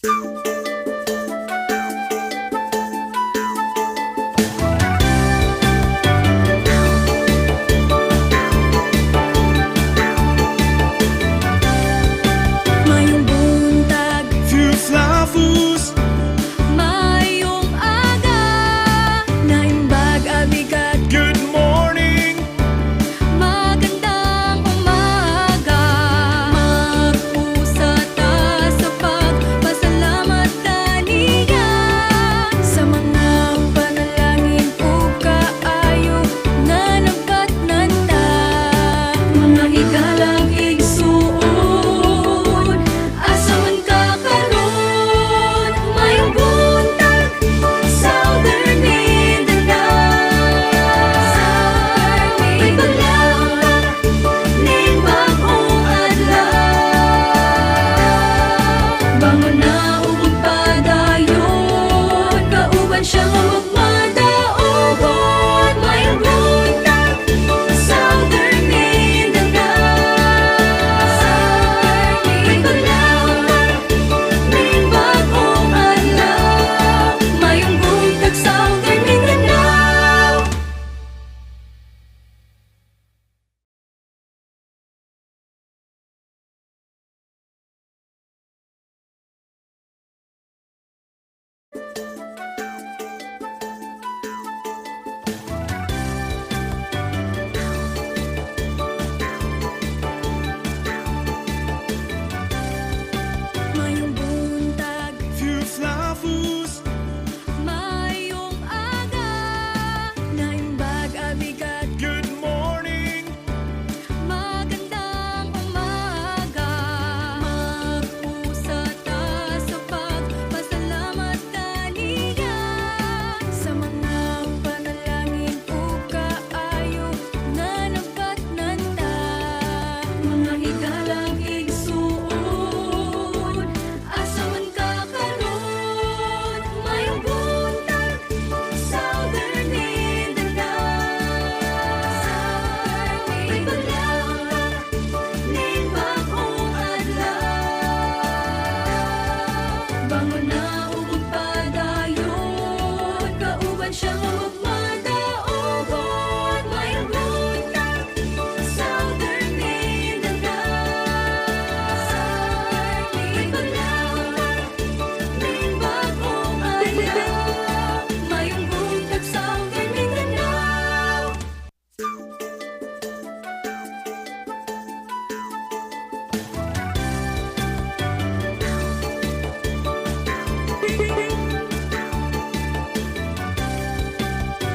Maayong buntag, Few flavors, maayong aga, naimbag abigat, good morning. magandang umaga. Magpusa ta sa pagpasalamat kaniya sa mga panalangin ug kaayo nga nagkatnan ta. Mga higalang igsuon, asa man ka karon. Maayong buntag, Southern Mindanao. May baglaong ka, ning bagong adlaw. Bangon na ug padayon, kauban siya nga magmadaogon. Maayong buntag, Southern Mindanao. May baglaong ka, ning bagong adlaw. Maayong buntag, Southern Mindanao. Maayong buntag, Few flavors, maayong aga, naimbag abigat, good morning. magandang umaga. Magpusa ta sa pagpasalamat kaniya sa mga panalangin ug kaayo nga nagkatnan ta. Mga higalang igsuon, asa man ka karon. Maayong buntag, Southern Mindanao. May baglaong ka, ning bagong adlaw. Bangon na ug padayon, kauban siya nga magmadaogon. Maayong buntag, Southern Mindanao. May baglaong ka, ning bagong adlaw. Maayong buntag, Southern Mindanao.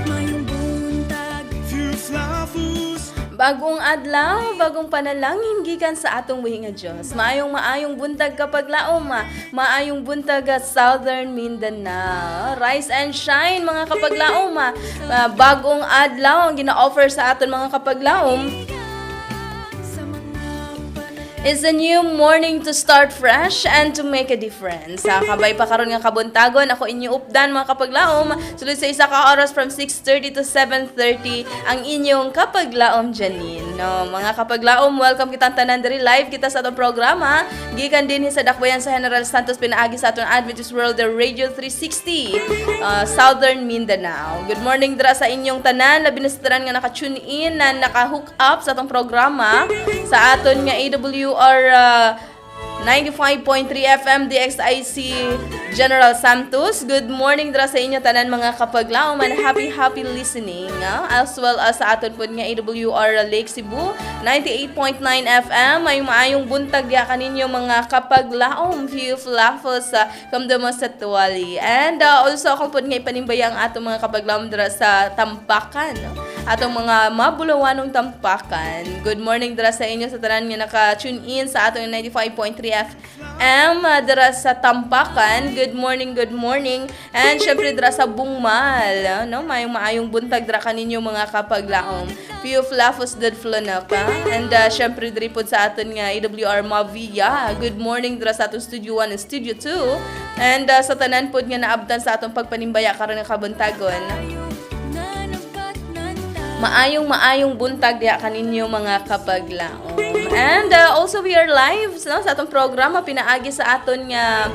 Maayong buntag, Few flavors, Bagong adlaw, bagong panalangin gikan sa atong buhi nga Dios. Maayong buntag Kapaglaum, maayong buntag Southern Mindanao. Rise and shine mga Kapaglaum. Bagong adlaw ang gina-offer sa aton mga Kapaglaum. sa mga It's a new morning to start fresh and to make a difference. Sa kabay pa karon nga kabuntagon, ako inyo updan mga Kapaglaum. Sulod sa isa ka oras from 6:30 to 7:30 ang inyong Kapaglaum Janin. No, mga Kapaglaum, welcome kitang tanan diri live kita sa atong programa. Gikan din sa dakbayan sa General Santos pinaagi sa atong Adventist World Radio 360 Southern Mindanao. Good morning dira sa inyong tanan, labi na sa tanan nga naka-tune in na naka-hook up sa atong programa sa aton nga AWR 95.3 FM DXIC General Santos. Good morning dira sa inyo tanan mga Kapaglaum and happy listening. As well as sa aton pod nga AWR Lake Cebu 98.9 FM. May maayong buntag ya kaninyo mga Kapaglaum. Few fluffles kamdamo sa tuwali. And also ako pod nga ipanimbayang atong mga Kapaglaum dira sa Tampakan. Atong mga mabulawanong Tampakan. Good morning dira sa inyo sa tanan nga naka-tune in sa atong 95.3 FM dira sa Tampakan. Good morning. And syempre dira sa Bungmal, no? Maayong buntag dira kaninyo mga Kapaglaum. Few fluffles did flonaka. And syempre diri pod sa aton nga AWR Mavia. Good morning dira sa atong Studio 1 and Studio 2. And sa tanan pod nga naabtan sa atong pagpanimbaya karon nga kabuntagon. Maayong buntag diha kaninyo mga Kapaglaum. And also we are live no, sa atong programa pinaagi sa aton nga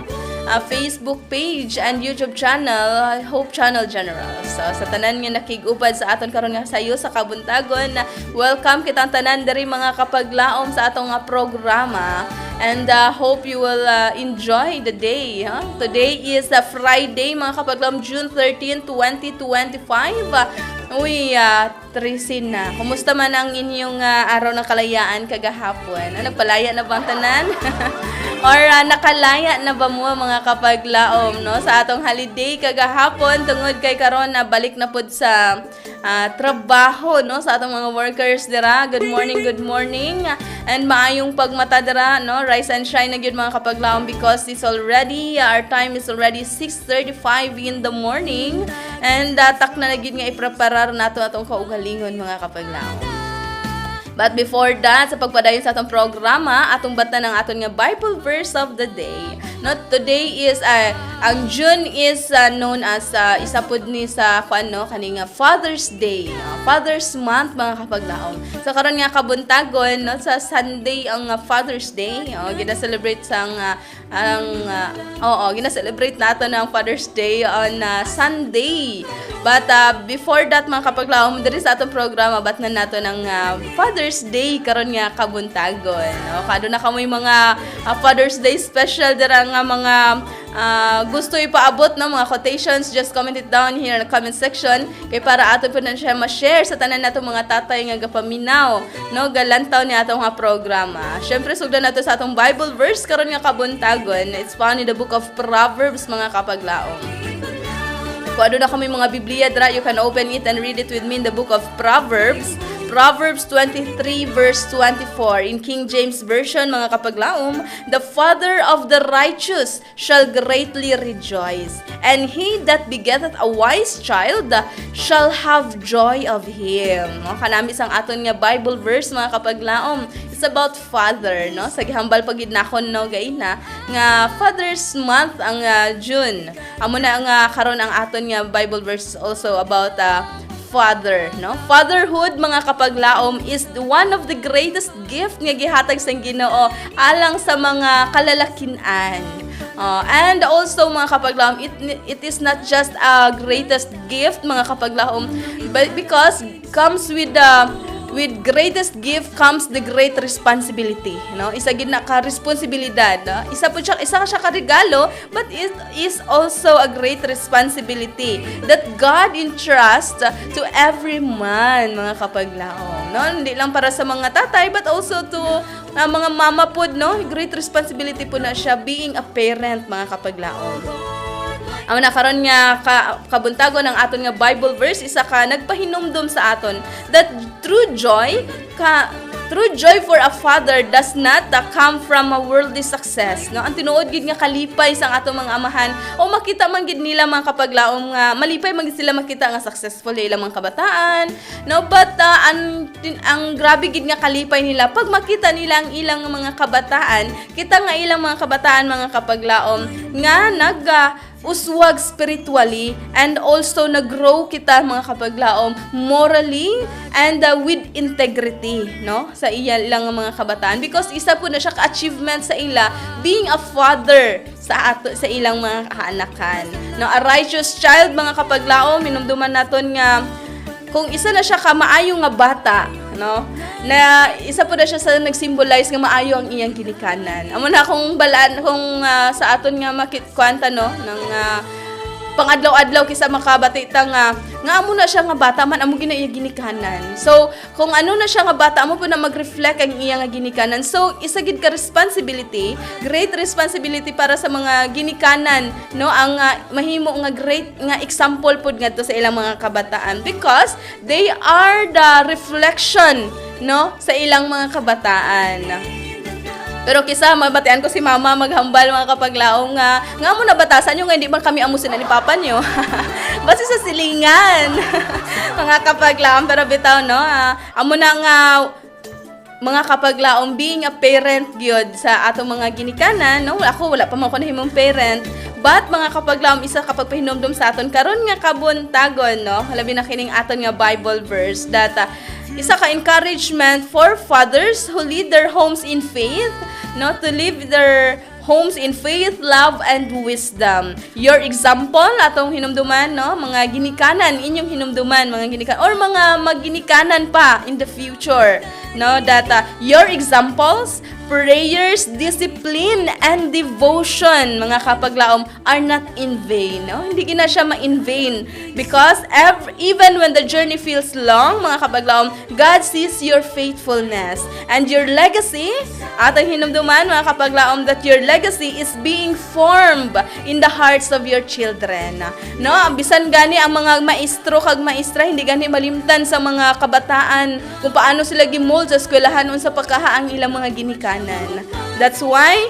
Facebook page and YouTube channel, Hope Channel General. So sa tanan nga nakigupad sa aton karon nga sayo sa kabuntagon, welcome kitang tanan diri mga kapaglaom sa atong nga programa. And hope you will enjoy the day. Today is Friday, mga kapaglaom, June 13, 2025. Uy, Trisin na. Kumusta man ang inyong araw ng kalayaan kagahapon? Nagpalaya na bang tanan? Or nakalaya na ba mo mga kapaglaom, no? Sa atong holiday kagahapon, tungod kay karon na balik na pud sa trabaho, no? Sa atong mga workers dira. Good morning. And maayong pagmata dira, no? Rise and shine na gyud mga kapaglaom because it's already, our time is already 6:35 in the morning. And tak na gyud nga ipreparar nato atong kaugalingon mga kapaglaom. But before that, sa pagpadayon sa atong programa, atong batan ng aton nga Bible verse of the day. No, today is ang June is known as isa pud ni sa kaning Father's Day, Father's Month mga kapaglaom. So karon nga kabuntagon, no, sa Sunday ang Father's Day, gina-celebrate sang gina-celebrate nato ang Father's Day on Sunday. But before that mga kapaglaom, diri sa atong programa batnan nato ng Father's Day karon nga kabuntagon. Kado na kamoy mga Father's Day special dira nga mga gusto ipaabot ng mga quotations, just comment it down here in the comment section kay para aton po na siya ma-share sa tanan nato mga tatay nga gapaminaw, no, galantaw ni atong nga programa. Syempre sugdan nato sa atong Bible verse karon nga kabuntagon. It's found in the book of Proverbs mga kapaglaom. Kung ano na kami mga Biblia dra, you can open it and read it with me in the book of Proverbs. Proverbs 23 verse 24 in King James Version mga kapaglaom, the father of the righteous shall greatly rejoice, and he that begetteth a wise child shall have joy of him. Kanami sang aton nga Bible verse mga kapaglaom. It's about father, no? Sa gihambal pagid nakon, no, gaina nga Father's Month ang June. Amo na nga karon ang aton nga Bible verse also about father, no? Fatherhood mga kapaglaom is one of the greatest gift nga gihatag sang Ginoo alang sa mga kalalakinan. And also mga kapaglaom, it is not just a greatest gift mga kapaglaom, but because comes with greatest gift comes the great responsibility, no? Isa gid na ka responsibilidad, no? Isa siya ka regalo, but it is also a great responsibility that God entrusts to every man mga kapaglaom, no? Hindi lang para sa mga tatay but also to mga mama pod, no? Great responsibility po na siya being a parent mga kapaglaom. Ang nakaroon nga kabuntagon ng aton nga Bible verse, isa ka nagpahinumdum sa aton that true joy for a father does not come from a worldly success, no? Ang tinuod gid nga kalipay sang atong mga amahan o makita man gid nila mga kapaglaom nga malipay man gid sila makita nga successful ilang mga kabataan, no? But ang grabe gid nga kalipay nila pag makita nila ang ilang mga kabataan, kita nga ilang mga kabataan mga kapaglaom nga uswag spiritually and also nag-grow kita mga kapaglaom morally and with integrity, no, sa ilang mga kabataan because isa po na siya ka-achievement sa ila being a father sa ilang mga kaanakan, no? A righteous child mga kapaglaom, minumduman naton nga kung isa na siya ka maayo nga bata, no, na isa po na siya sa nag-symbolize nga maayo ang iyang ginikanan. Amo na kung balaan kung sa aton nga makitkwanta, no, ng pangadlaw-adlaw kisa makabatita nga amo na siya nga bata man amo gina iya ginikanan. So kung ano na siya nga bata amo po na mag-reflect ang iya nga ginikanan. So isa gid ka responsibility, great responsibility para sa mga ginikanan, no, ang mahimo nga great nga example pod ngadto sa ilang mga kabataan because they are the reflection, no, sa ilang mga kabataan. Pero kisa mabatian ko si mama maghambal mga kapaglaong nga mo nabatasan nyo nga hindi man kami amusin na ni papa nyo. Basta sa silingan. Mga kapaglaong pero bitaw, no, amo na nga mga kapaglaong being a parent gyud sa atong mga ginikanan, no? Ako wala pa man ko nahimong parent. But mga kapaglaom, isa kapag pahinomdom sa aton karon nga kabuntagon, no? Labi na kining aton nga Bible verse that isa ka encouragement for fathers who lead their homes in faith, no, to live their homes in faith, love, and wisdom. Your example, atong hinumduman, no? Mga ginikanan, inyong hinumduman, mga ginikanan, or mga magginikanan pa in the future, no? That your examples, prayers, discipline, and devotion, mga kapaglaom, are not in vain. No? Hindi gina siya ma-in vain. Because even when the journey feels long, mga kapaglaom, God sees your faithfulness. And your legacy, atang hinumduman, mga kapaglaom, that your legacy is being formed in the hearts of your children. No? Bisan gani ang mga maestro kag maestra, hindi gani malimtan sa mga kabataan kung paano sila gimold sa eskwelahan unsa pagkahaang ilang mga ginikanan. That's why,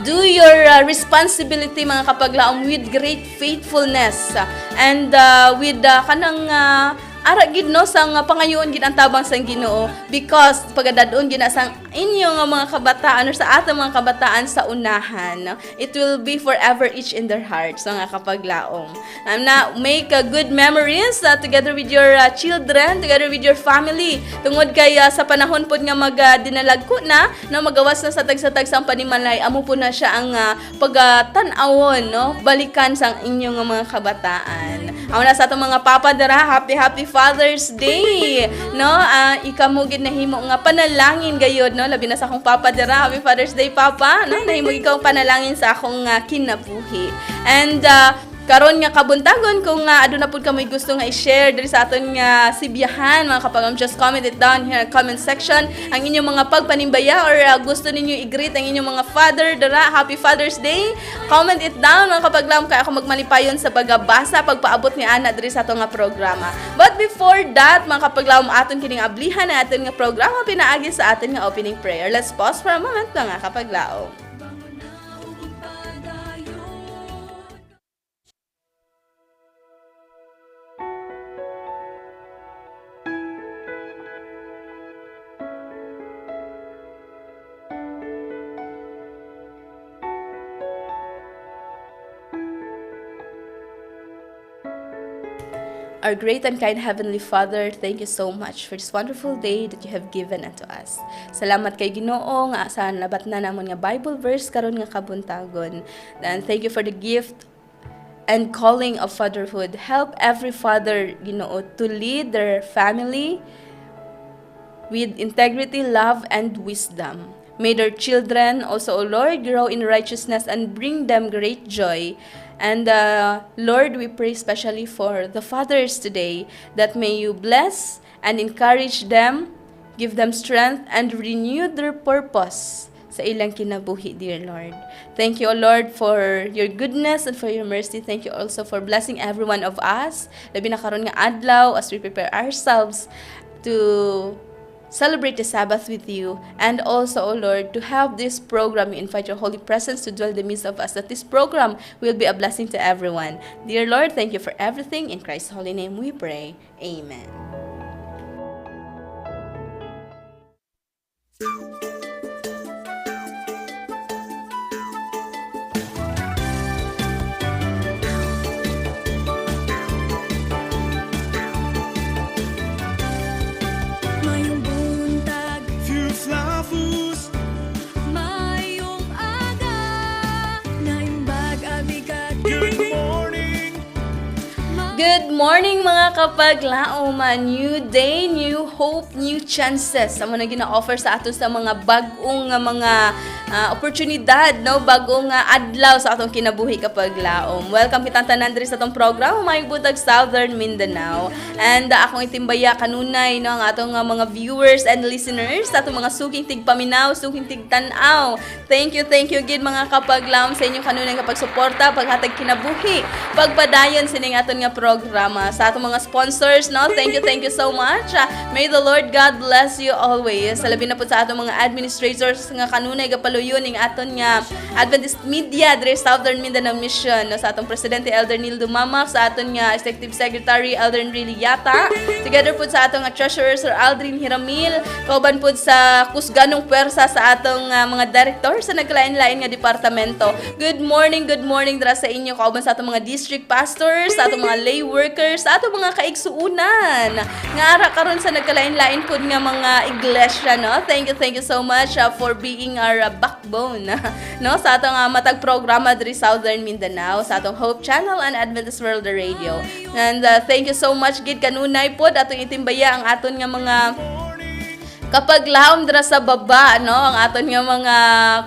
do your responsibility, mga kapaglaom, with great faithfulness and with kanang ara gid no sang pangayoon gid ang tabang sang Ginoo, because pagadadon gid na sang inyong mga kabataan or sa atong mga kabataan sa unahan, no? It will be forever each in their hearts, mga kapaglaom. Na make good memories together with your children, together with your family. Tungod kay sa panahon pod nga dinalagko na magawas na sa tag-sa-tag sang panimalay, amo po na siya ang pagtan-awon, no? Balikan sang inyong mga kabataan. Amo na sa atong mga papa dara, happy Father's Day, no? Ikamo gid nahimo nga panalangin gayod, no? Labi na sa akong papa dira, happy Father's Day papa, no? Nahimo ikaw panalangin sa akong kinabuhi. And karon nga kabuntagon kung aduna pud ka may gusto nga i-share diri sa aton nga sibiyahan, mga kapaglaom, just comment it down here in the comment section ang inyong mga pagpanimbaya or gusto ninyo i-greet ang inyong mga father dira, happy Father's Day. Comment it down, mga kapaglaom, kay ako magmalipayon sa pagbasa pagpaabot ni ana diri sa aton nga programa. But before that, mga kapaglaom, aton kining ablihan na aton nga programa pinaagi sa aton nga opening prayer. Let's pause for a moment, mga kapaglaom. Our great and kind Heavenly Father, thank you so much for this wonderful day that you have given unto us. Salamat kay Ginoo nga sa nabat na namon nga Bible verse karon nga kabuntagon. And thank you for the gift and calling of fatherhood. Help every father, Ginoo, to lead their family with integrity, love, and wisdom. May their children also, O Lord, grow in righteousness and bring them great joy. And Lord, we pray especially for the fathers today, that may you bless and encourage them, give them strength, and renew their purpose sa ilang kinabuhi, dear Lord. Thank you, O Lord, for your goodness and for your mercy. Thank you also for blessing every one of us. Labi na karon nga adlaw as we prepare ourselves to celebrate the Sabbath with you, and also, O Lord, to have this program. We invite your holy presence to dwell in the midst of us, that this program will be a blessing to everyone. Dear Lord, thank you for everything. In Christ's holy name we pray. Amen. Maayong buntag, Few flavors, maayong aga, naimbag abigat. good morning, Good morning, mga kapaglaom. New day, new hope, new chances. Amo na gina-offer sa ato sa mga bagong mga oportunidad, no? Bagong adlaw sa atong kinabuhi kapaglaom. Welcome kitang tanan diri sa atong program, Maayong Buntag, Southern Mindanao. And akong itimbaya kanunay, no, ang atong mga viewers and listeners, sa atong mga suking tigpaminaw, suking tigtanaw. Thank you gid, mga kapaglaom, sa inyong kanunay kapag suporta, paghatag kinabuhi, pagpadayon sining aton nga programa. Sa atong mga sponsors, no, thank you so much. May the Lord God bless you always. Sa labi na po sa atong mga administrators nga kanunay gapaluyon ning aton nga Adventist Media diri sa Southern Mindanao Mission, no, sa atong presidente Elder Neil Dumamak, sa aton nga executive secretary Elder Enrile Yata, together po sa atong nga treasurer Sir Aldrin Hiramil, kauban po sa kusganong pwersa sa atong mga director sa nagkalain-lain nga departamento. Good morning dira sa inyo, kauban sa atong mga district pastors, sa atong mga lay lay workers, sa ato mga kaigsuunan. Nga ara karon sa nagkalain-lain pod nga mga iglesia, no? Thank you so much for being our backbone, no? Sa atong matag programa diri Southern Mindanao, sa atong Hope Channel and Adventist World Radio. And thank you so much gid kanunay pod atong itimbaya ang aton nga mga Kapaglaum dira sa baba, no? Ang aton nga mga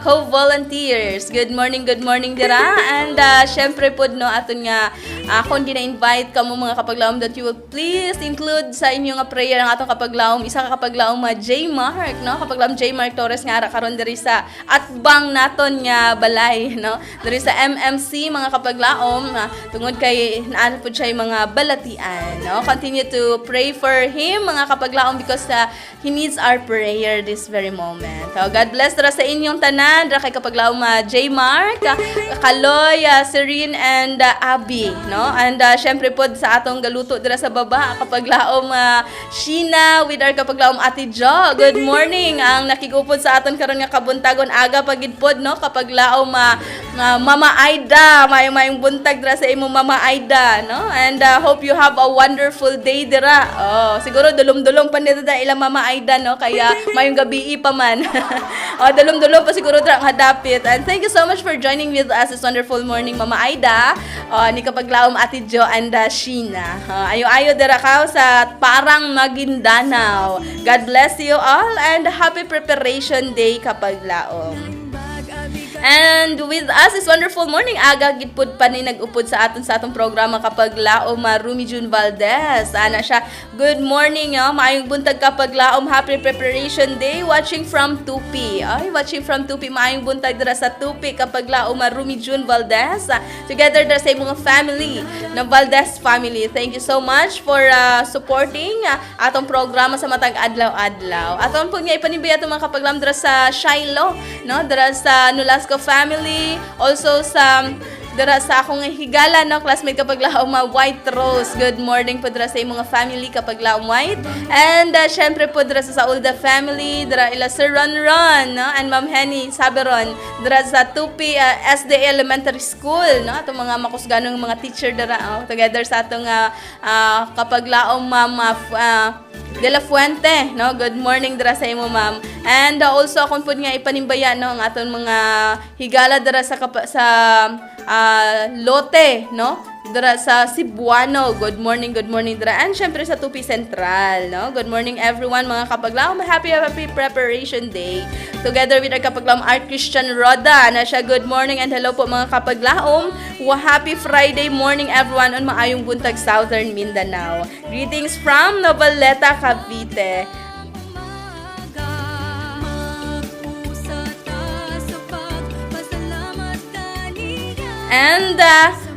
co-volunteers. Good morning dira. And syempre pod, no, aton nga akong gina-invite kamo mga kapaglaum that you will please include sa inyo nga prayer ang atong kapaglaum. Isa ka kapaglaum J. Mark, no? Kapaglaum J. Mark Torres nga ara karon diri sa atbang naton nga balay, no? Diri sa MMC mga kapaglaum, tungod kay naan pod siya mga balatian, no? Continue to pray for him mga kapaglaum because he needs our prayer this very moment. So, God bless dara sa inyong tanan, dara kay kapaglaum J. Mark, Kaloy, Serene, and Abby, no? And syempre pod sa atong galuto dira sa baba, kapaglaum Sheena with our kapaglaum Ate Jo. Good morning. Ang nakigupod sa aton karon nga kabuntagon aga pagid pod, no? Kapaglaum Mama Aida, mayong buntag dira sa imo Mama Aida, no? And hope you have a wonderful day dira. Oh, siguro dulom-dulom pa nito da ila Mama Aida, no? Kaya mayong gabi pa man. Dulom-dulom pa siguro dra ang hadapit. And thank you so much for joining with us this wonderful morning, Mama Aida. Ni kapaglaum Ate Jo and Sheena. Ayo-ayo dira ka sa parang Maguindanao. God bless you all and happy preparation day kapaglaom. And with us this wonderful morning, aga gitpud pa ni nag-upod sa atong programa kapaglaom Rumi June Valdez. Ana siya, good morning, maayong buntag kapaglaom, happy preparation day, watching from Tupi. Ay, watching from Tupi, maayong buntag dira sa Tupi kapaglaom Rumi June Valdez. Together dira sa imong family, ng Valdez family. Thank you so much for supporting atong programa sa matag adlaw-adlaw. Aton po nga ipanibay atong mga kapaglaom dira sa Shiloh, no? Dira sa Nolasco family, also sa dira sa akong higala, no, classmate kapaglaom White Rose. Good morning po dira sa imong family kapaglaom White. And syempre po dira sa Saulda family, dira ila Sir Ron, no, and Ma'am Henny Saberon dira sa Tupi SD Elementary School, no, atong mga makusganong mga teacher dira, together sa atong kapaglaom Ma'am De La Fuente, no? Good morning dira sa imo, ma'am. And also akong pud nga ipanimbaya, no, ang aton mga higala dira sa lote, no? Dira sa Cebuano. Good morning dira. And syempre sa Tupi Central, no? Good morning everyone mga kapaglaom. Happy preparation day. Together with our kapaglaom Art Christian Roda na siya, good morning and hello po mga kapaglaom. Happy Friday morning everyone on Maayong Buntag, Southern Mindanao. Greetings from Novaleta, Cavite. And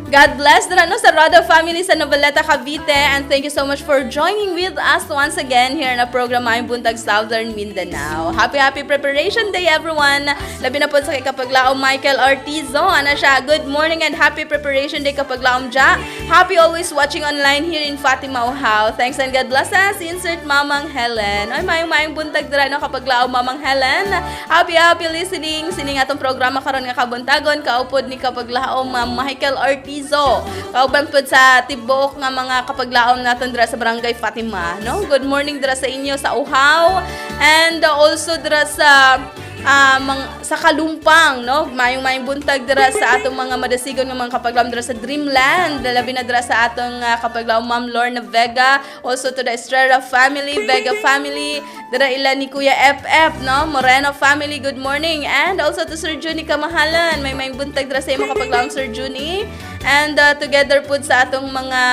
God bless dira, no, sa Roda family sa Novaleta, Cavite, and thank you so much for joining with us once again here na program Maayong Buntag, Southern Mindanao. Happy preparation day everyone. Labi na po sa kay kapaglaom Michael Ortizo. Ana siya, good morning and happy preparation day kapaglaom ja. Happy always watching online here in Fatima, Ohio. Thanks and God bless us. Insert Mamang Helen. Ay, maayong buntag dira, no, kapaglaom Mamang Helen. Happy listening. Sining atong programa karon nga kabuntagon, kaupod ni kapaglaom Michael Ortizo. Kauban po sa tibuok nga mga kapaglaom natin dira sa Barangay Fatima, no? Good morning dira sa inyo sa Uhaw and also dira sa Kalumpang, no? Maayong buntag dira sa atong mga madasigon nga mga kapaglaom dira sa Dreamland. Labi na dira sa atong kapaglaom Ma'am Lorna Vega, also to the Estrella family, Vega family, dira ila ni Kuya FF, no? Moreno family, good morning. And also to Sir Juni Kamahalan, may buntag dira sa imong kapaglaom Sir Juni. And together po sa atong mga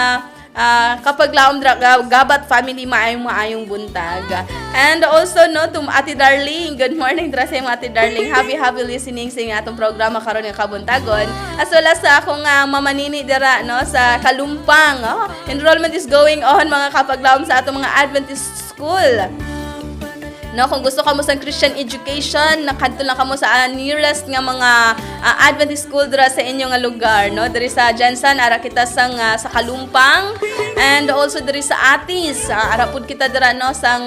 kapaglaom Gabat family, maayong buntag. And also, no, to Ate Darling, good morning dira sa imong Ate Darling. Happy listening sa atong programa karon nga kabuntagon. As well as sa akong mamanini dira, no, sa Kalumpang. Enrollment is going on mga kapaglaom sa atong mga Adventist school. No, kung gusto ka mo sa Christian education, nakadto lang ka mo sa nearest nga mga Adventist school dira sa inyo nga lugar, no? Diri sa Jensen, ara kita sa Kalumpang, and also diri sa Atis, ara pud kita dira, no, sa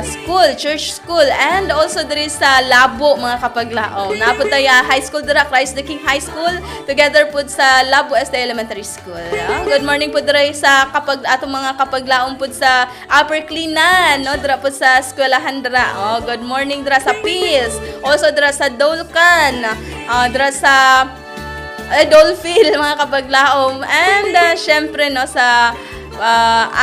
school, church school, and also diri sa Labo mga kapaglaom. Napod tayo high school dira, Christ the King High School, together po sa Labo ST Elementary School. Good morning po dira sa atong mga kapaglaom po sa Upper Clinan, no? Dira po sa eskwelahan dira. Good morning dira sa Peace, also dira sa Dolcan, dira sa Dolphin mga kapaglaom, and syempre no sa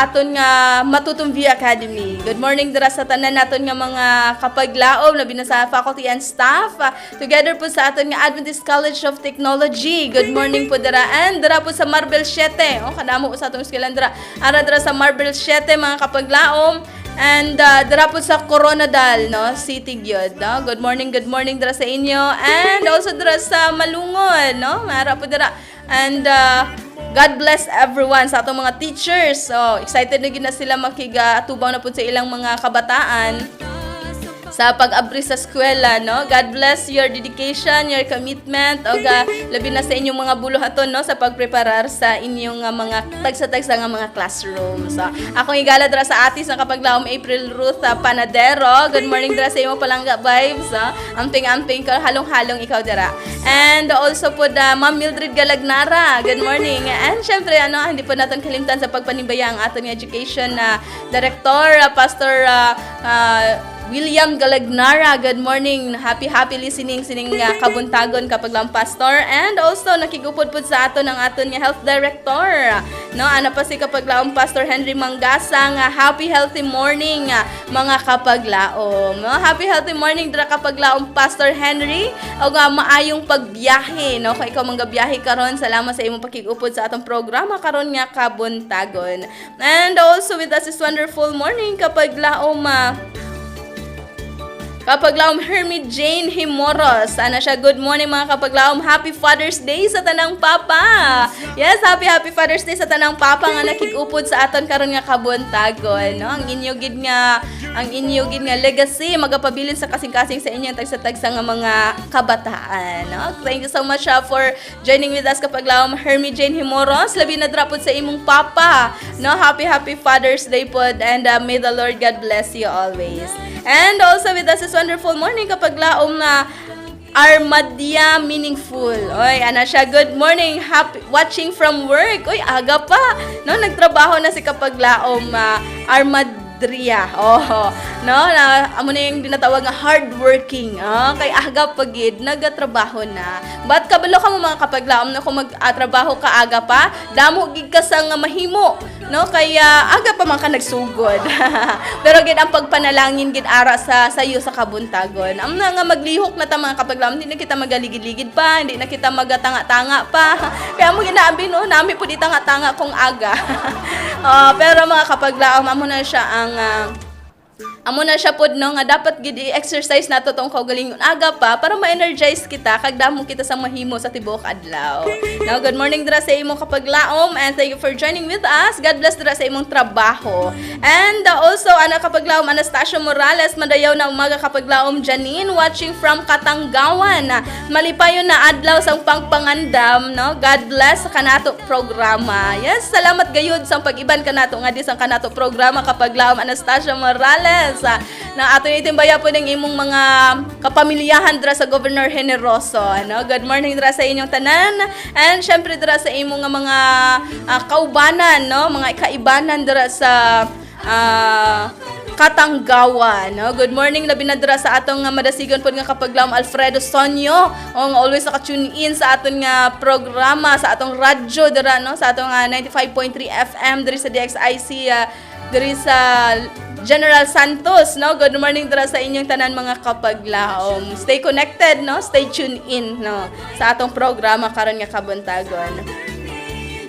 aton nga Matutong View Academy. Good morning dira sa tanan naton nga mga kapaglaom, labi na sa faculty and staff, together po sa aton nga Adventist College of Technology. Good morning po dira, and dira po sa Marbel 7. Kadamo po sa atong eskwelahan dira. Ara dira sa Marbel 7 mga kapaglaom. And dira po sa Coronadal, no? City gyud, no? Good morning dira sa inyo. And also dira sa Malungon, no? Mara po dira. And God bless everyone sa atong mga teachers. So, excited na gid na sila makigatubaw na po sa ilang mga kabataan sa pag-abri sa eskwela, no? God bless your dedication, your commitment, o labi na sa inyong mga buluhaton, no? Sa pagpreparar sa inyong mga tagsa-tagsa nga mga classrooms. So, akong igala dira sa atis ng Kapaglaum April Ruth Panadero. Good morning dira sa imo palangga vibes. Amping-amping ka, halong-halong ikaw dira. And also po Ma'am Mildred Galagnara. Good morning. And syempre, hindi po natin kalimtan sa pagpanibaya ang ating education director, Pastor William Galagnara. Good morning. Happy listening sining kabuntagon Kapaglaum Pastor, and also nakigupod po sa aton ang aton nga health director, no? Ana pa si Kapaglaum Pastor Henry Mangasang. Happy healthy morning mga Kapaglaom, no? Happy healthy morning dira Kapaglaum Pastor Henry, o maayong pagbiyahe, no? Kung ikaw manggabiyahe karon, salamat sa imong pakigupod sa atong programa karon nga kabuntagon. And also with us is wonderful morning Kapaglaum Hermi Jane Himoros. Ana siya, good morning mga Kapaglaom. Happy Father's Day sa tanang papa. Yes, happy Father's Day sa tanang papa nga nakig-upod sa aton karon nga kabuntagon, no? Ang inyo gid nga legacy magapabilin sa kasing-kasing sa inyong tagsa-tagsa nga mga kabataan, no? Thank you so much for joining with us Kapaglaom Hermi Jane Himoros. Labi na drapod sa imong papa, no? Happy Father's Day pod, and may the Lord God bless you always. And also with us is wonderful morning Kapaglaom na Armadia Meaningful. Oy, ana siya, good morning, happy watching from work. Oy, aga pa, no? Nagtrabaho na si Kapaglaom Armadria. No, amo na yung dinatawag nga hardworking. Kay aga pagid nagatrabaho na. But kabalo ka mo mga Kapaglaom na kung mag-trabaho ka aga pa, damo gid ka sa nga mahimo, no? Kaya aga pa man ka nagsugod. Pero gid ang pagpanalangin gid ara sa sayo sa kabuntagon. Am na nga maglihok na ta mga Kapaglaom, hindi na kita magaligid-ligid pa, hindi na kita magatanga-tanga pa. Kaya mo ginaabi, no, nami pud itanga-tanga kung aga. Pero mga Kapaglaom, amo na siya pod, no, nga dapat gid i-exercise nato tong kaugalingon aga pa para ma-energize kita kag damo kita sa mahimo sa tibuok adlaw. Now, good morning dira sa imong Kapaglaom, and thank you for joining with us. God bless dira sa imong trabaho. And also ana Kapaglaom Anastasia Morales, madayaw na umaga Kapaglaom Janin, watching from Katanggawan. Malipayon na adlaw sang pangpangandam, no? God bless sa kanato programa. Yes, salamat gayud sa pag-iban kanato nga di sang kanato programa Kapaglaom Anastasia Morales. Na ato itimbaya po ng imong mga kapamilyahan dira sa Governor Generoso, no? Good morning dira sa inyong tanan, and syempre dira sa imong mga kaubanan, no? Mga kaibanan dira sa Katanggawan, no? Good morning labi na dira sa atong madasigon pod nga Kapaglaom Alfredo Sonyo, always naka-tune in sa aton nga programa sa atong radyo dira, no? Sa atong 95.3 FM diri sa DXIC diri sa General Santos, no? Good morning dira sa inyong tanan mga Kapaglaom. Stay connected, no? Stay tuned in, no? Sa atong programa karon nga kabuntagon.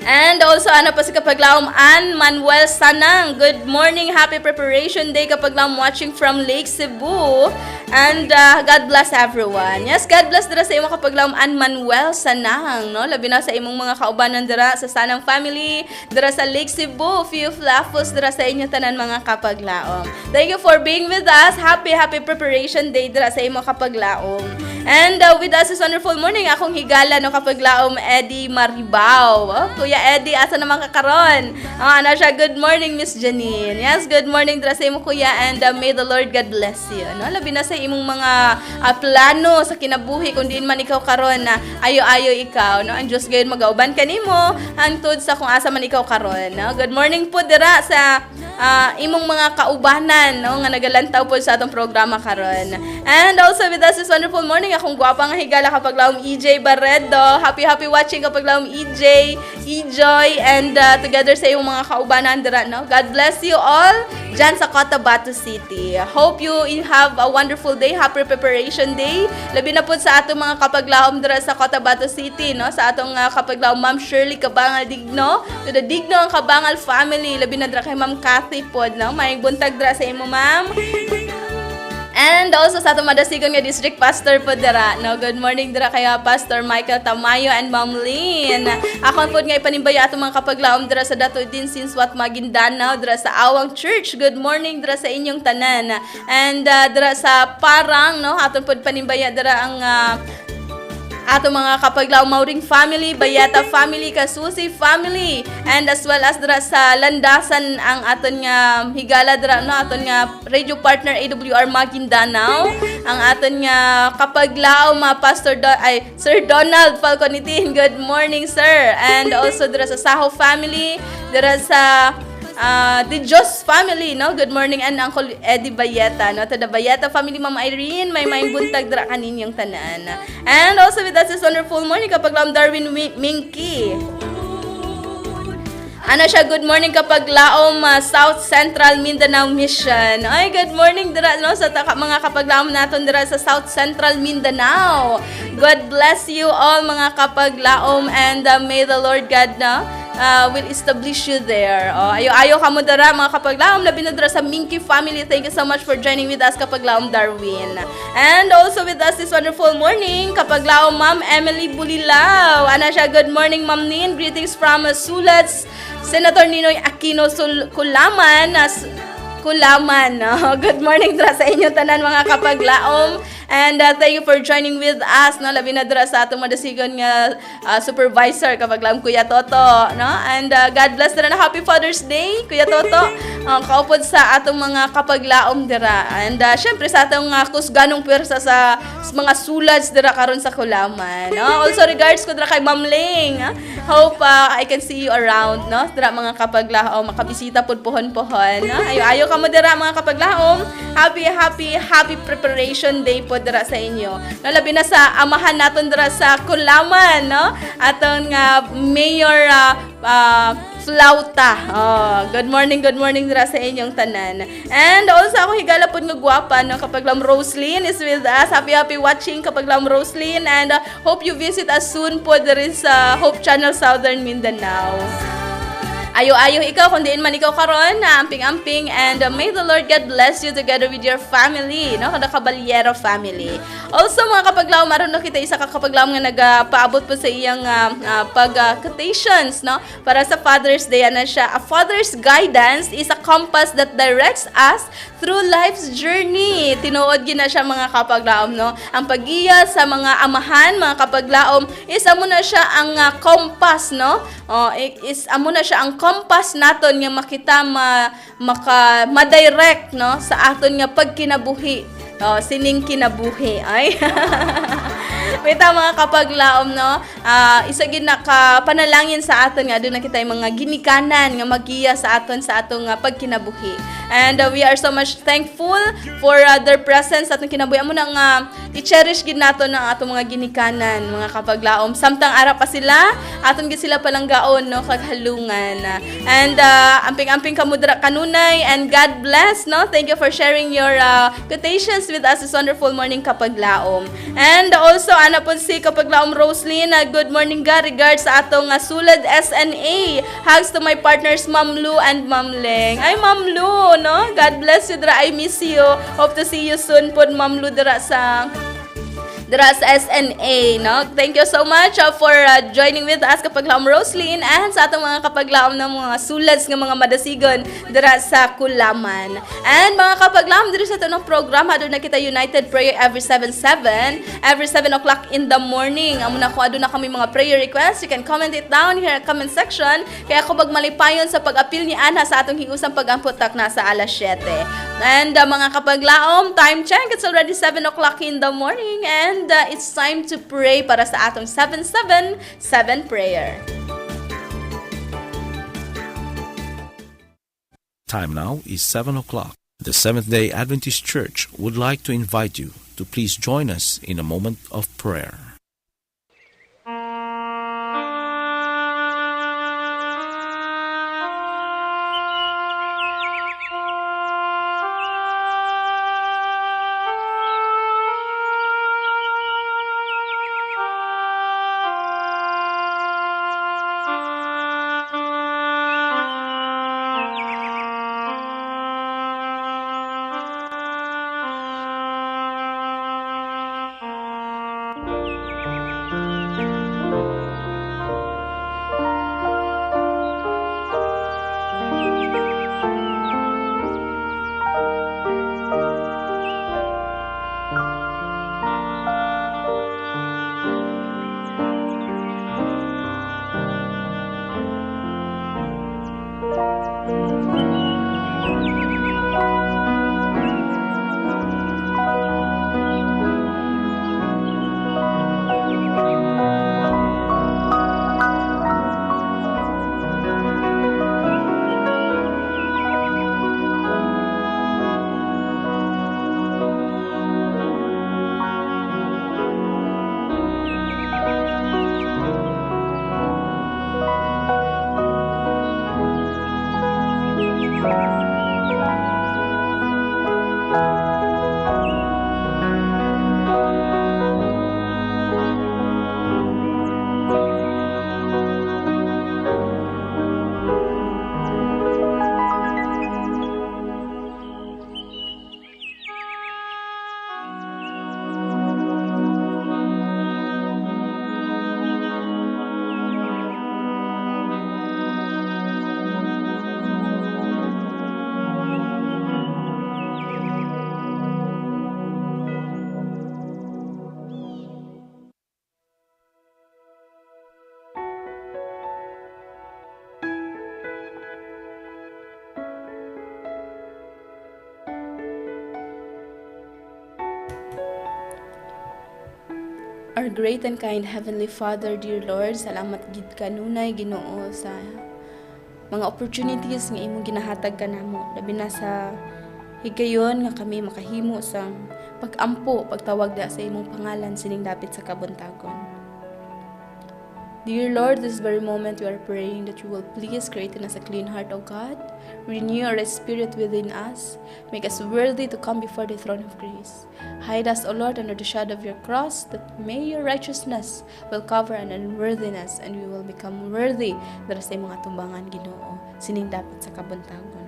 And also, ano pa si Kapaglaom Ann Manuel Sanang. Good morning, happy preparation day Kapaglaom, watching from Lake Cebu. And God bless everyone. Yes, God bless dira sa imong Kapaglaom Ann Manuel Sanang, no? Labi na sa imong mga kaubanan dira sa Sanang family, dira sa Lake Cebu, few flafos dira sa inyong tanan mga Kapaglaom. Thank you for being with us. Happy preparation day dira sa imong Kapaglaom. And with us this wonderful morning, akong higala no Kapaglaum Eddie Maribao. Oh, Kuya Eddie, asa naman kakaron? Ano siya, good morning Miss Janin. Yes, good morning dra sa imo kuya, and may the Lord God bless you. No, labi na sa imong mga plano sa kinabuhi kung diin man ikaw karon na ayo-ayo ikaw, no? Ang Dios gayon magauban kanimo hangtod sa kung asa man ikaw karon, no? Good morning po dira sa imong mga kaubanan, no, nga nagalantaw po sa atong programa karon. And also with us this wonderful morning, akong gwapa nga higala Kapaglaum EJ Barredo. Happy watching Kapaglaum EJ, Ejoy, and together sa imong mga kaubanan dira, no. God bless you all dyan sa Cotabato City. Hope you have a wonderful day, happy preparation day. Labi na po sa atong mga Kapaglaum dira sa Cotabato City, no, sa atong Kapaglaum Ma'am Shirley Kabangal Digno, to the Digno ang Kabangal family. Labi na dira kay Ma'am Kathy pod, no. Maayong buntag dira sa imo, ma'am. And also sa atong madasigon nga district pastor po dira, no. Good morning dira kay Pastor Michael Tamayo and Ma'am Lynn. Ako pod nga ipanimbaya atong mga Kapaglaum dira sa Dato din since what Maguindanao dira sa Awang Church. Good morning dira sa inyong tanan. And dira sa Parang, no, aton pod panimbaya dira ang ato mga Kapaglaum Mauring family, Bayata family, Kasusi family, and as well as dira sa Landasan ang aton nga higala dira, no, aton nga radio partner AWR Maguindanao, ang aton nga Kapaglaum Sir Donald Falconitin. Good morning sir. And also dira sa Saho family, dira sa the Diyos family, no? Good morning, and Uncle Eddie Bayeta, no? To the Bayeta family, Ma'am Irene, may maayong buntag dira kaninyong tanan. And also with us this wonderful morning, Kapaglaum Darwin Minky. Ano siya, good morning Kapaglaum South Central Mindanao Mission. Ay, good morning dira, no, sa mga Kapaglaum naton dira sa South Central Mindanao. God bless you all mga Kapaglaum, and may the Lord God, no, will establish you there. Ayo ka mo dara mga Kapaglaum, labi na dara sa Minky family. Thank you so much for joining with us Kapaglaum Darwin. And also with us this wonderful morning, Kapaglaum Ma'am Emily Bulilao. Ana siya, good morning Ma'am Nin. Greetings from Sulats, Senator Ninoy Aquino Kulaman. Good morning dra sa inyo tanan mga Kapaglaum. And thank you for joining with us, no, labi na dira sa atong madasigon nga supervisor Kapaglaum Kuya Toto, no. And God bless dira na Happy Father's Day Kuya Toto. Kaupod sa atong mga Kapaglaum dira. And syempre sa atong kusganong pwersa sa mga sulats dira karon sa Kulaman, no. Also regards ko dira kay Ma'am Ling. Hope I can see you around, no, dira mga Kapaglaum, makabisita pud pohon-pohon, no. Ayo ka mo dira mga Kapaglaum. Happy preparation day po dira sa inyo. No, labi na sa amahan naton dira sa Kulaman, no. Aton nga Mayor Flauta. Good morning dira sa inyong tanan. And also ako higala pud nga gwapa, no, Kapaglaum Roslyn is with us. Happy watching Kapaglaum Roslyn, and hope you visit us soon po diri sa Hope Channel Southern Mindanao. Ayo ikaw kung diin man ikaw karon na amping-amping, and may the Lord God bless you together with your family, no, kada Caballero family. Also mga Kapaglaum, maron na kita isa ka Kapaglaum nga nagapaabot po sa iyang quotations, no, para sa Father's Day. Ana siya, a father's guidance is a compass that directs us through life's journey. Tinuod gina siya mga Kapaglaum, no. Ang pagiya sa mga amahan mga Kapaglaum is amo na siya ang compass, no. Is amo na siya ang compass naton nga makita ma-direct, no, sa aton nga pagkinabuhi. Sining kinabuhi ay. Kita mga Kapaglaum, no, isa gid na ka panalangin sa aton nga aduna kita mga ginikanan nga magiya sa aton sa atong pagkinabuhi. And we are so much thankful for their presence sa atong kinabuhi. Amo na nga i-cherish gid naton ang atong mga ginikanan mga Kapaglaum. Samtang ara pa sila, aton gid sila palanggaon, no, kaghalungan. And amping-amping kamo dira kanunay, and God bless, no. Thank you for sharing your quotations with us this wonderful morning Kapaglaum. And also ana po si Kapaglaum Roslyn, good morning ga, regards sa atong Sulad SNA. Hugs to my partners Ma'am Lu and Ma'am Leng. Ay Ma'am Lu, no, God bless you dira. I miss you. Hope to see you soon po Ma'am Lu dira sa dira sa SNA, no? Thank you so much for joining with us Kapaglaum Roslyn and sa atong mga Kapaglaum ng mga sulads nga mga madasigon dira sa Kulaman. And mga Kapaglaum, diri sa tanong programa doon na kita United Prayer every 7 o'clock in the morning. Amo na kung aduna kami mga prayer requests, you can comment it down here in the comment section. Kaya ako magmalipayon sa pag-apil ni Ana sa atong hiusang pag-amputak na sa alas 7. And mga Kapaglaum, time check, it's already 7 o'clock in the morning and it's time to pray para sa atong 777 prayer. Time now is 7 o'clock. The Seventh-day Adventist Church would like to invite you to please join us in a moment of prayer. Our great and kind Heavenly Father, dear Lord, salamat gid kanunay Ginoo sa mga opportunities nga imong ginahatag kanamo. Labi na sa higayon nga kami makahimo sa pag-ampo, pagtawag da sa imong pangalan sining dapit sa kabuntagon. Dear Lord, this very moment we are praying that you will please create in us a clean heart, O God. Renew our spirit within us. Make us worthy to come before the throne of grace. Hide us, O Lord, under the shadow of your cross, that may your righteousness will cover an unworthiness and we will become worthy dara sa mga tumbangan, Ginoo, sining dapat sa kabuntagon.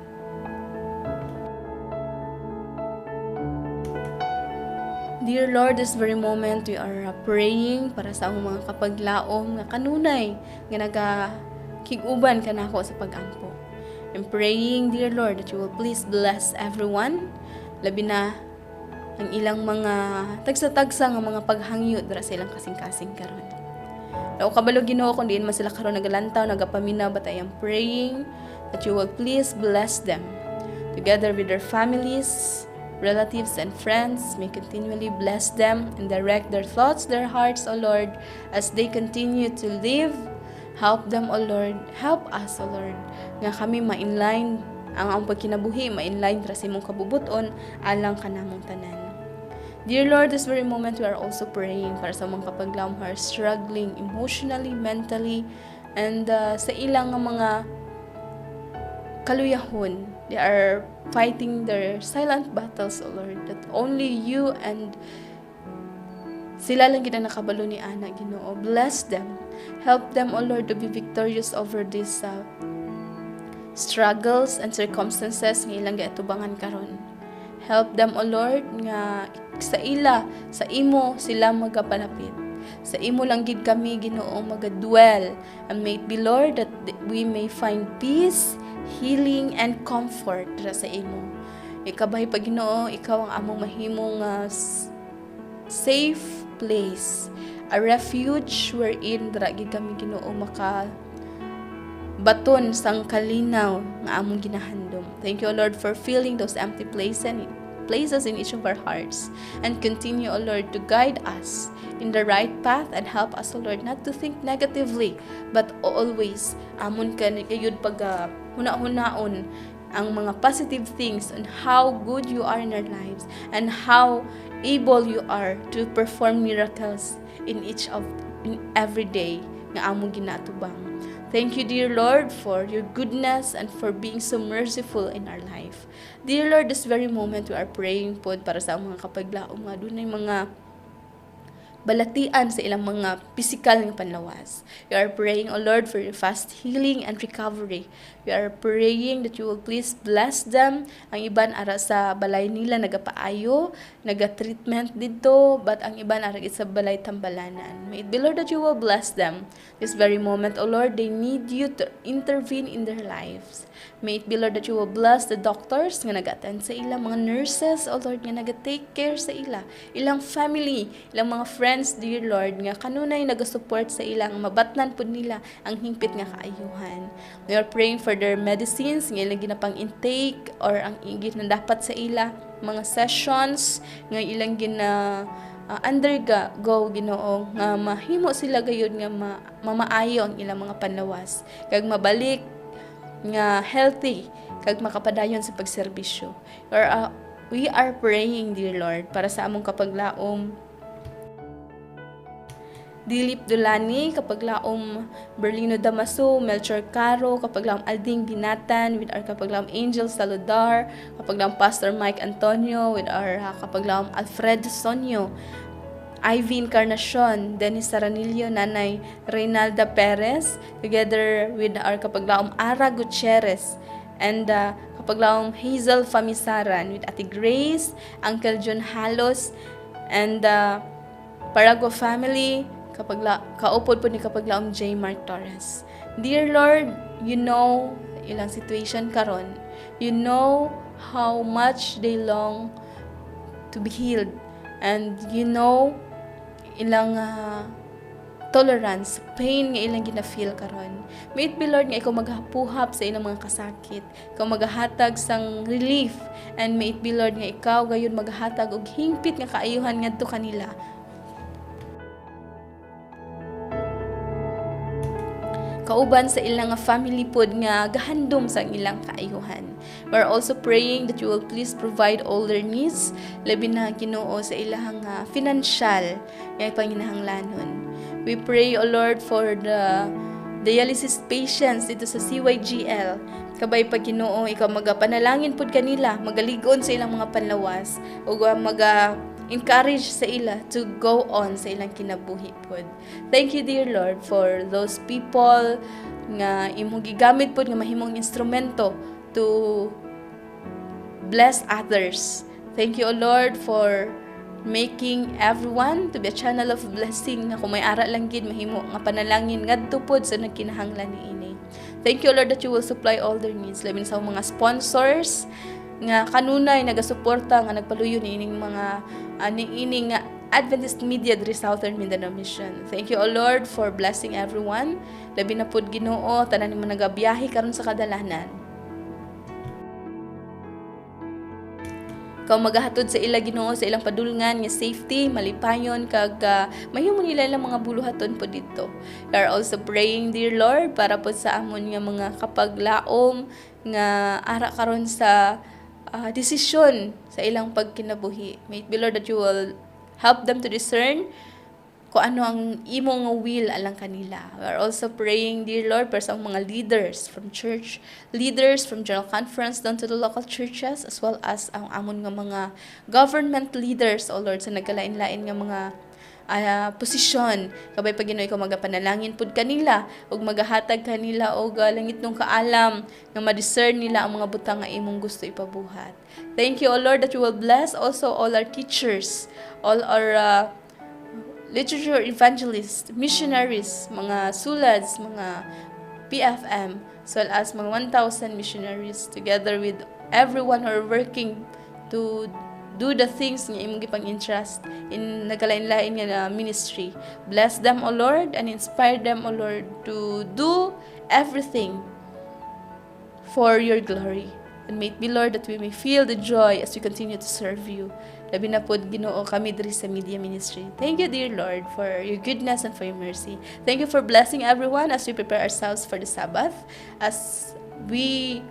Dear Lord, this very moment we are praying para sa among mga kapaglaom nga kanunay nga nagakig-uban kanako sa pag-ampo. I'm praying, dear Lord, that you will please bless everyone, labi na ang ilang mga tagsa-tagsa nga mga paghangyo dira sa ilang kasing-kasing karon. Lao kabalo Ginoo kun diin man sila karon nagalantaw, nagapaminaw, but I am praying that you will please bless them together with their families, relatives and friends. May continually bless them and direct their thoughts, their hearts, O Lord, as they continue to live. Help them, O Lord. Help us, O Lord, nga kami ma-inline ang pagkinabuhi, ma-inline tra sa imong kabubuton alang kanamong tanan. Dear Lord, this very moment we are also praying para sa mga kapaglaom who are struggling emotionally, mentally, and sa ilang mga kaluyahon. They are fighting their silent battles, O Lord, that only you and sila lang gina nakabalo ni Ana, Ginoo. Bless them. Help them, O Lord, to be victorious over these struggles and circumstances ng ilang gaatubangan karon. Help them, O Lord, nga sa ila, sa imo sila magapalapit. Sa imo lang gid kami, Ginoo, magadwell. And may it be, Lord, that we may find peace, healing, and comfort sa imo. Ikabay pa, Ginoo, ikaw ang among mahimong safe place, a refuge wherein dra gid kami, Ginoo, maka baton sang kalinaw nga among ginahandom. Thank you, O Lord, for filling those empty places in each of our hearts, and continue, O Lord, to guide us in the right path and help us, O Lord, not to think negatively, but always amon ka kayud pag huna-hunaon ang mga positive things on how good you are in our lives and how able you are to perform miracles in every day nga among ginatubang. Thank you, dear Lord, for your goodness and for being so merciful in our life. Dear Lord, this very moment we are praying po para sa mga kapaglaom nga dunay mga balatian sa ilang mga physical nga panlawas. We are praying, O Lord, for your fast healing and recovery. We are praying that you will please bless them. Ang iban ara sa balay nila nagapaayo, naga-treatment dito, but ang iban ara sa balay tambalanan. May it be, Lord, that you will bless them. This very moment, O Lord, they need you to intervene in their lives. May it be, Lord, that you will bless the doctors nga nag-attend sa ila, mga nurses, O Lord, nga nag-take care sa ila, ilang family, ilang mga friends, dear Lord, nga kanunay nag-support sa ilang mabatnan po nila ang hingpit nga kaayuhan. We are praying for their medicines, nga ilang ginapang intake, or ang igit na dapat sa ila, mga sessions, nga ilang undergo, Ginoo, nga mahimo sila gayud nga mamaayo ang ilang mga panlawas, kag mabalik nga healthy, kag makapadayon sa pagserbisyo. We are praying, dear Lord, para sa among kapaglaom Dilip Dulani, Kapaglaum Berlino Damaso, Melchor Caro, Kapaglaum Alding Binatan, with our Kapaglaum Angel Saludar, Kapaglaum Pastor Mike Antonio, with our Kapaglaum Alfred Sonio, Ivy Encarnacion, Dennis Saranillo, Nanay Reynalda Perez, together with our Kapaglaum Ara Gutierrez, and Kapaglaum Hazel Famisaran, with Ate Grace, Uncle John Halos, and Parago family, kaupod po ni Kapaglaum J. Mark Torres. Dear Lord, you know ilang situation karon. You know how much they long to be healed, and you know ilang tolerance, pain nga ilang gina-feel karon. May it be, Lord, nga ikaw maghapuhap sa ilang mga kasakit, ikaw maghatag sang relief, and may it be, Lord, nga ikaw gayon maghatag og hingpit nga kaayuhan ngadto kanila. Kauban sa ilang family pod nga gahandom sa ilang kaayuhan. We're also praying that you will please provide all their needs, labi na, Ginoo, sa ilang financial nga panginahanglanon. We pray, O Lord, for the dialysis patients dito sa CYGL. Kabay pa, Ginoo, ikaw magapanalangin pod kanila, magaligon sa ilang mga panlawas, o encourage sa ila to go on sa ilang kinabuhi pod. Thank you, dear Lord, for those people nga imong gigamit pod nga mahimong instrumento to bless others. Thank you, O Lord, for making everyone to be a channel of blessing, nga kung may ara lang gid mahimo nga panalangin ngadto pod sa nagkinahanglan niini. Thank you, Lord, that you will supply all their needs, labi sa mga sponsors nga kanunay nagasuporta nga nagpaluyo niining mga ining Adventist Media diri Southern Mindanao Mission. Thank you, O Lord, for blessing everyone, labi na pod, Ginoo, tanan nimo nagabiyahe karon sa kadalanan. Ikaw magahatod sa ila, Ginoo, sa ilang padulngan nga safety, malipayon, kag mahimo nila ilang mga buluhaton po dito. We are also praying, dear Lord, para po sa amon nga mga kapaglaom nga ara karon sa desisyon sa ilang pagkinabuhi. May it be, Lord, that you will help them to discern kung ano ang imong will alang kanila. We are also praying, dear Lord, para sa mga leaders from church, leaders from General Conference down to the local churches, as well as ang amon nga mga government leaders, O Lord, sa nagkalain-lain nga mga posisyon. Kabay pag Ginoo ikaw magapanalangin pud kanila ug magahatag kanila og langit nung kaalam nga ma-discern nila ang mga butang nga imong gusto ipabuhat. Thank you, O Lord, that you will bless also all our teachers, all our literature evangelists, missionaries, mga sulads, mga PFM, as well as mga 1,000 missionaries, together with everyone who are working to do the things nga imong gipang interest in nagalain-lain nga ministry. Bless them, O Lord, and inspire them, O Lord, to do everything for your glory. And may it be, Lord, that we may feel the joy as we continue to serve you. Labi na po, Ginoo, kami diri sa media ministry. Thank you, dear Lord, for your goodness and for your mercy. Thank you for blessing everyone as we prepare ourselves for the Sabbath, as we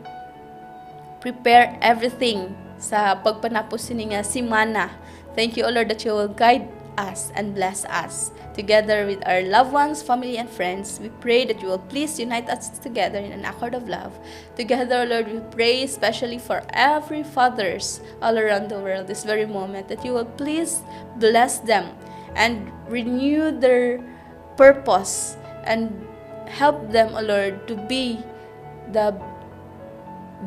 prepare everything sa pagpanapos ni nga simana. Thank you, O Lord, that you will guide us and bless us. Together with our loved ones, family, and friends, we pray that you will please unite us together in an accord of love. Together, Lord, we pray especially for every fathers all around the world this very moment, that you will please bless them and renew their purpose and help them, O Lord, to be the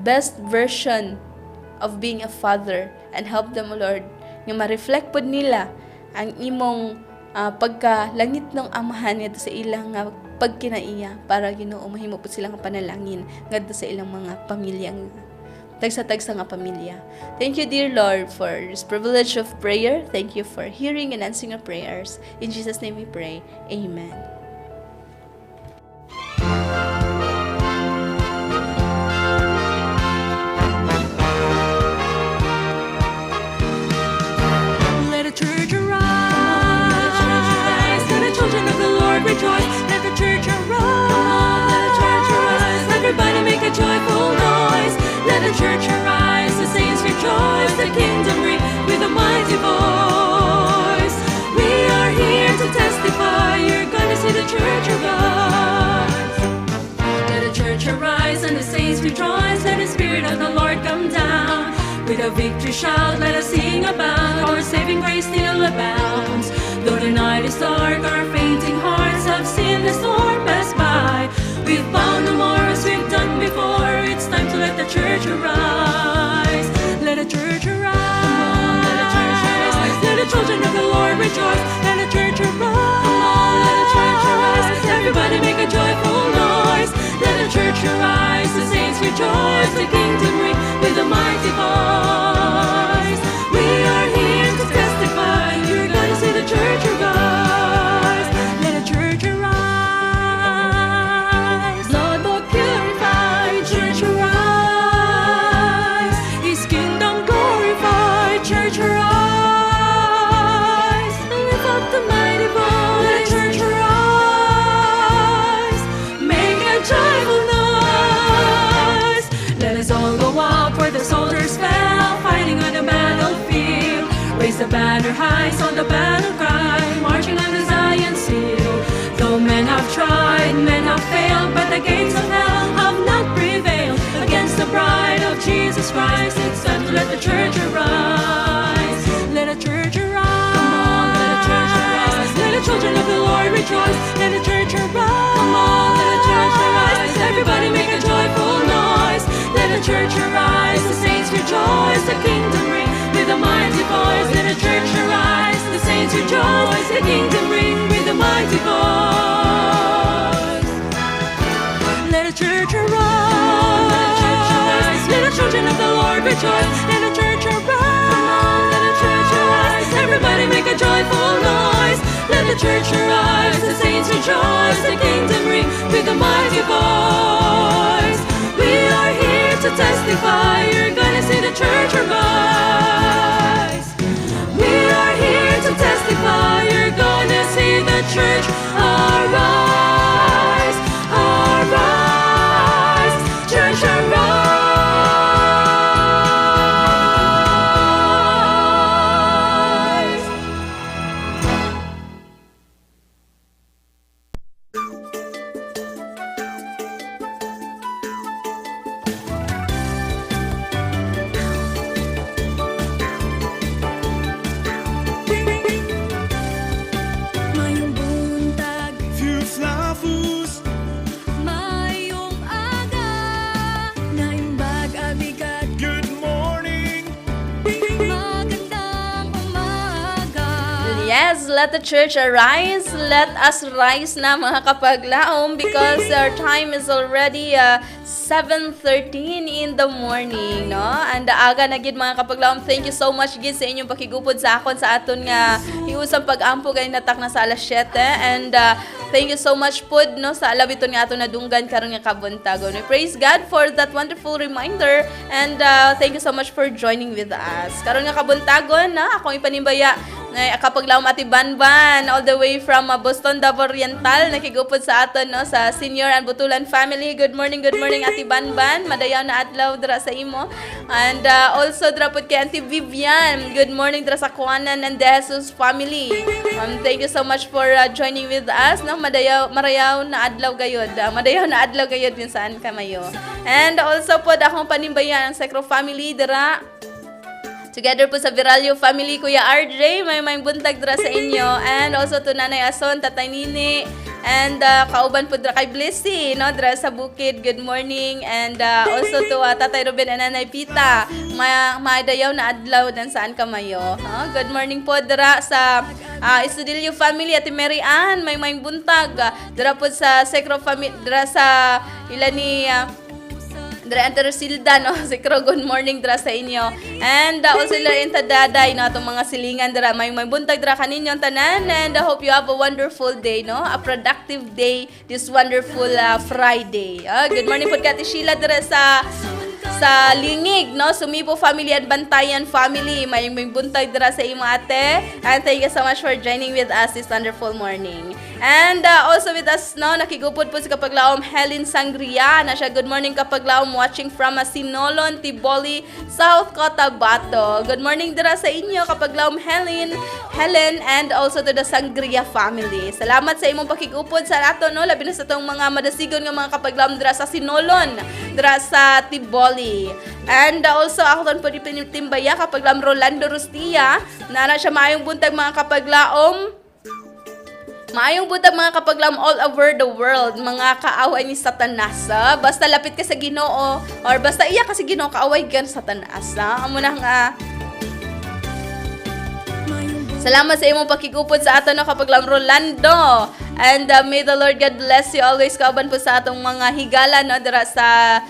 best version of being a father, and help them, O Lord, nga ma-reflect pod nila ang imong pagkalangit ng amahan ngadto sa ilang pagkinaiya, para Ginoo mahimo pod silang panalangin ngadto sa ilang mga pamilya, tagsa-tagsa nga pamilya. Thank you, dear Lord, for this privilege of prayer. Thank you for hearing and answering our prayers. In Jesus' name we pray. Amen. Rejoice, let the church arise. Let the church arise. Everybody make a joyful noise. Let the church arise. The saints rejoice. The kingdom ring with a mighty voice. We are here to testify. You're gonna see the church arise. Let the church arise and the saints rejoice. Let the Spirit of the Lord come down. With a victory shout, let us sing about our saving grace still abounds. Though the night is dark, our fainting hearts have seen the storm pass by. We've bound no more as we've done before. It's time to let the church arise. Let the church arise. Let the church arise. Let the children of the Lord rejoice. Let the church arise. Let the church arise. Everybody make a joyful noise. Let the church arise. The saints rejoice. The kingdom ring with a mighty voice. We are here to testify. You're gonna see the church arise. Let the church arise. Lord, Lord, purify. Church arise. His kingdom glorify. Church arise. Lift up the mighty voice. Let the church arise. Make a joyful noise. Let us all go out where the soldiers fell, fighting on the battlefield. Raise the banner high, sound the battle cry, marching on the Zion's hill. Though men have tried, men have failed, but the gates of hell have not prevailed against the bride of Jesus Christ. It's time to let the church arise. Let the church arise. Come on, let the church arise. Let the children of the Lord rejoice. Let the church arise. Come on, let the church arise. Everybody make a joyful noise. Let the church arise. The saints rejoice. The kingdom ring with a mighty voice. Let the church arise. The saints rejoice. The kingdom ring with a mighty voice. Let the church arise. Let the children of the Lord rejoice. Let the church arise. Let the church arise. Everybody make a joyful noise. Let the church arise. The saints rejoice. The kingdom ring with a mighty voice. We are here to testify. You're gonna see the church arise. We are here to testify. You're gonna see the church arise. Arise. Church arise. let the church arise. Let us rise na mga kapaglaom because our time is already 7:13 in the morning, no? And aga na gid mga kapaglaom. Thank you so much gid sa inyong pakigupod sa akon sa aton nga hiusang pag-ampo kay natak na sa alas 7 and thank you so much pod no sa alabiton nga aton nadunggan karon nga kabuntagon. We praise God for that wonderful reminder and thank you so much for joining with us. Karon nga kabuntagon na akong ipanimbaya na Kapaglaum Ati Banban all the way from Boston, Davao Oriental nakigupod sa aton no sa Senior and Butulan family. Good morning Ati Banban. Madayaw na adlaw dira sa imo. And also dira pod kay Auntie Vivian. Good morning dira sa Kuanan and De Jesus family. Thank you so much for joining with us no. Marayaw na adlaw gayod. Madayaw na adlaw gayod din saan ka mayo. And also pod akong panimbayan ang Secro family dira together po sa Viralio family, Kuya RJ, Maayong Buntag dira sa inyo. And also to Nanay Ason, Tatay Nini, and kauban po dira kay Blessy, no, dira sa Bukid. Good morning. And also to Tatay Ruben and Nanay Pita, maadayaw na adlaw dan saan ka mayo. Good morning po dira sa Estudillo family, Ate Mary Ann, Maayong Buntag, dira po sa Secro family, dira sa ilani Dra Enter Silda, no? Sikro, good morning dra sa inyo. And also lain ta daday, no? Itong mga silingan dra. May buntag dra kaninyong tanan. And I hope you have a wonderful day, no? A productive day this wonderful Friday. Good morning po Kati Sheila dra sa Lingig, no? Sumipo family at Bantayan family. May buntag dra sa imo ate. And thank you so much for joining with us this wonderful morning. And also with us, no, nakigupod po si Kapaglaum Helen Sangria na siya. Good morning Kapaglaum, watching from Sinolon, Tiboli, South Cotabato. Good morning dira sa inyo Kapaglaum Helen, and also to the Sangria family. Salamat sa imong pakigupod sa ato, no, labi na sa tong mga madasigon nga mga Kapaglaum dira sa Sinolon, dira sa Tiboli. And also ako ton po dipinitimbaya Kapaglaum Rolando Rustia na siya maayong buntag mga Kapaglaum. Maayong buntag mga Kapaglaum all over the world, mga kaaway ni Satanas. Basta lapit ka sa Ginoo or basta iya ka sa Ginoo, kaaway ka sa Satanas. Amo na nga. Salamat sa imong pakigupod sa ato no Kapaglaum Rolando. And may the Lord God bless you always. Kauban po sa atong mga higala no dira sa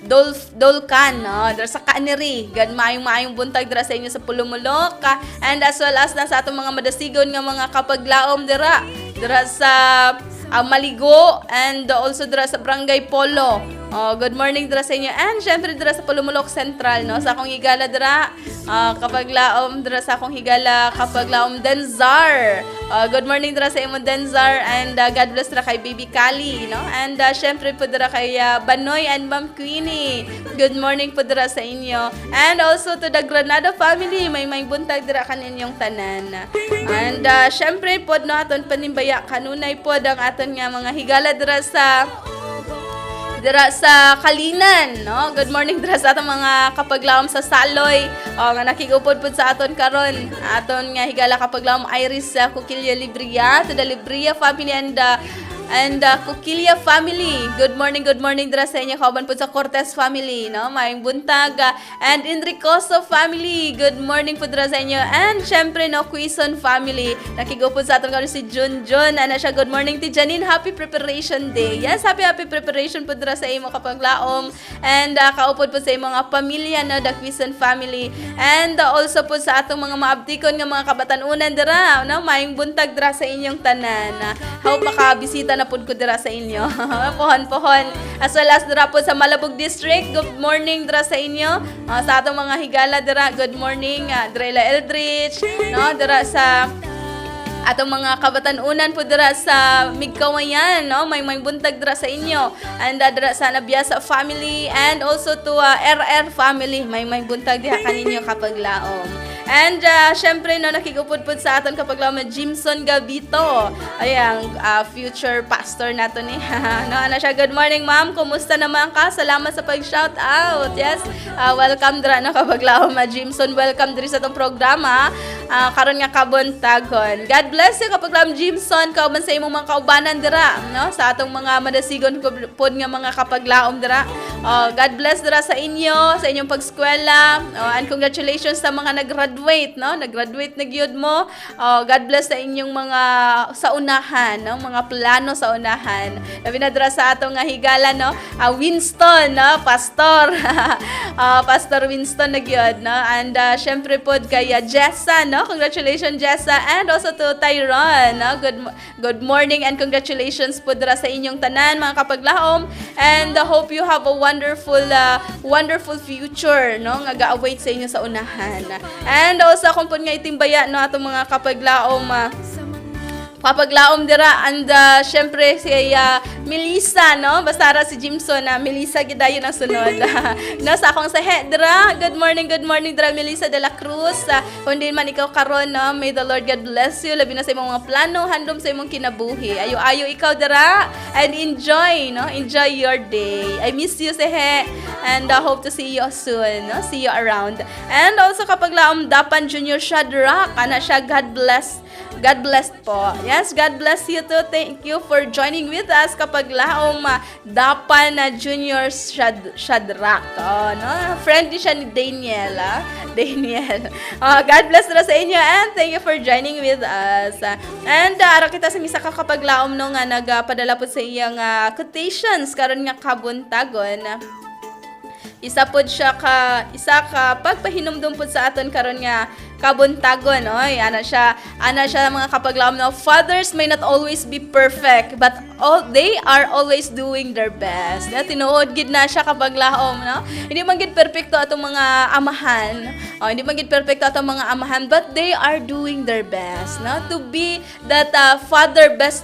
Dolcan, no? Dira sa Canary. Maayong buntag dira sa inyo sa Pulumulok. And as well as na sa atong mga madasigon nga mga Kapaglaom dira sa Maligo and also dira sa Barangay Polo. Good morning dira sa inyo. And syempre dira sa Pulumulok Central, no? Sa akong higala dira Kapaglaom dira sa akong higala Kapaglaom Denzar. Good morning dira sa imo Denzar and God bless dira kay Baby Kali, no? And syempre po dira kay Banoy and Ma'am Queenie. Good morning po dira sa inyo. And also to the Granada family, may buntag dira kaninyong tanan. And syempre po no aton panimbaya kanunay po ang aton nga mga higala dira sa Kalinan, no? Good morning dira sa atong mga Kapaglaom sa Saloy. Nga nakigupod po sa aton karon. Aton nga higala Kapaglaom Iris sa Kukilya Libria, to the Libria family and Kukilya family. Good morning dira sa inyo kauban po sa Cortez family, no? Maayong buntag and Enricoso family. Good morning po dira sa inyo. And syempre no Quezon family. Nakigupod sa aton karon si Junjun. Ana siya. Good morning ti Janin. Happy preparation day. Yes, happy preparation po dira sa imo Kapaglaom. And kaupod po sa imo mga pamilya no the Quezon family. And also po sa atong mga maabtikon nga mga kabatanunan dira, no? Maayong buntag dira sa inyong tanan. Hope makabisita na pud ko dira sa inyo. Pohon. As well as dira po sa Malabog District. Good morning dira sa inyo. Sa atong mga higala dira, good morning. Drela Eldridge, no? Dira sa atong mga kabatanunan po dira sa Migkawayan, no? May buntag dira sa inyo. And dira sa Nabiasa family and also to RR family. May buntag diha kaninyo Kapaglaom. And syempre no nakigupod po sa aton Kapaglaom Jimson Gabito. Ayang future pastor nato ni. No, ana siya. Good morning ma'am. Kumusta naman ka? Salamat sa pag-shout out. Yes. Welcome dira no Kapaglaom Jimson. Welcome diri sa tong programa. Karon nga kabuntagon. God bless you Kapaglaom Jimson. Kauban sa imong mga kaubanan dira, no? Sa atong mga madasigon pod nga mga Kapaglaom dira. God bless dira sa inyong pagskwela. And congratulations sa mga nag-graduate, no? Nag-graduate na gyud mo. God bless sa inyong mga sa unahan, no? Mga plano sa unahan. Labi na dira sa atong nga higala, no? Winston, no? Pastor. Pastor Winston na gyud, no? And syempre pod kay Jessa, no? Congratulations Jessa, and also to Tyron, no? Good morning and congratulations po dira sa inyong tanan mga kapaglaom, and hope you have a wonderful future, no, nga ga-await sa inyo sa unahan. And also kung po nga itimbaya, no, atong mga kapaglaom dira, and syempre si Melissa, no, basta ra si Jimson na Melissa gidayon ang sunod. No, sa akong sahe dira, good morning dira Melissa de la Cruz. Kung din man ikaw karon, no, may the Lord God bless you, labi na sa imong mga plano, handom sa imong kinabuhi. Ayo ikaw dira, and enjoy your day. I miss you sahe, and hope to see you soon, no, see you around. And also kapaglaom Dapan Junior Shadrach, ana siya, God bless po. Yes, God bless you too. Thank you for joining with us kapaglaom Dapan Junior Shadrach. No? Friend din siya ni Daniel. Daniel. God bless na sa inyo, and thank you for joining with us. And ara kita sa misa ka kapaglaom no nga nagpadala po sa iyang quotations karon nga kabuntagon. Isa ka pagpahinumdum pud sa aton karon nga kabuntagon, oy. Ana siya mga kapaglaom, no. Fathers may not always be perfect, but they are always doing their best. Na tinuod gid na siya kapaglaom, no. Hindi man gid perpekto atong mga amahan, but they are doing their best, no, to be that father best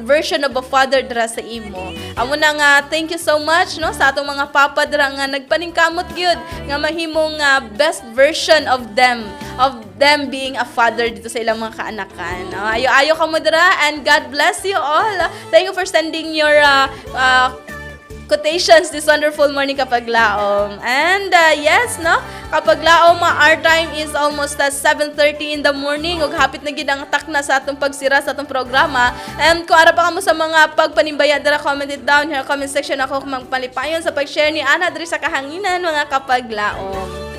version of a father dira sa imo. Amo na nga, thank you so much, no, sa atong mga papa dira nga nagpaningkamot gyud nga mahimong best version of them being a father dito sa ilang mga kaanakan. Ayo ka mo dira, and God bless you all. Thank you for sending your quotations this wonderful morning kapaglaom. And yes, no, kapaglaom, our time is almost 7:30 in the morning, ug hapit na gid ang takna sa atong pagsira sa atong programa. And kung ara pa kamo sa mga pagpanimbaya dira, comment it down here comment section, ako magpalipayon sa pag-share ni Ana diri sa kahanginan mga kapaglaom.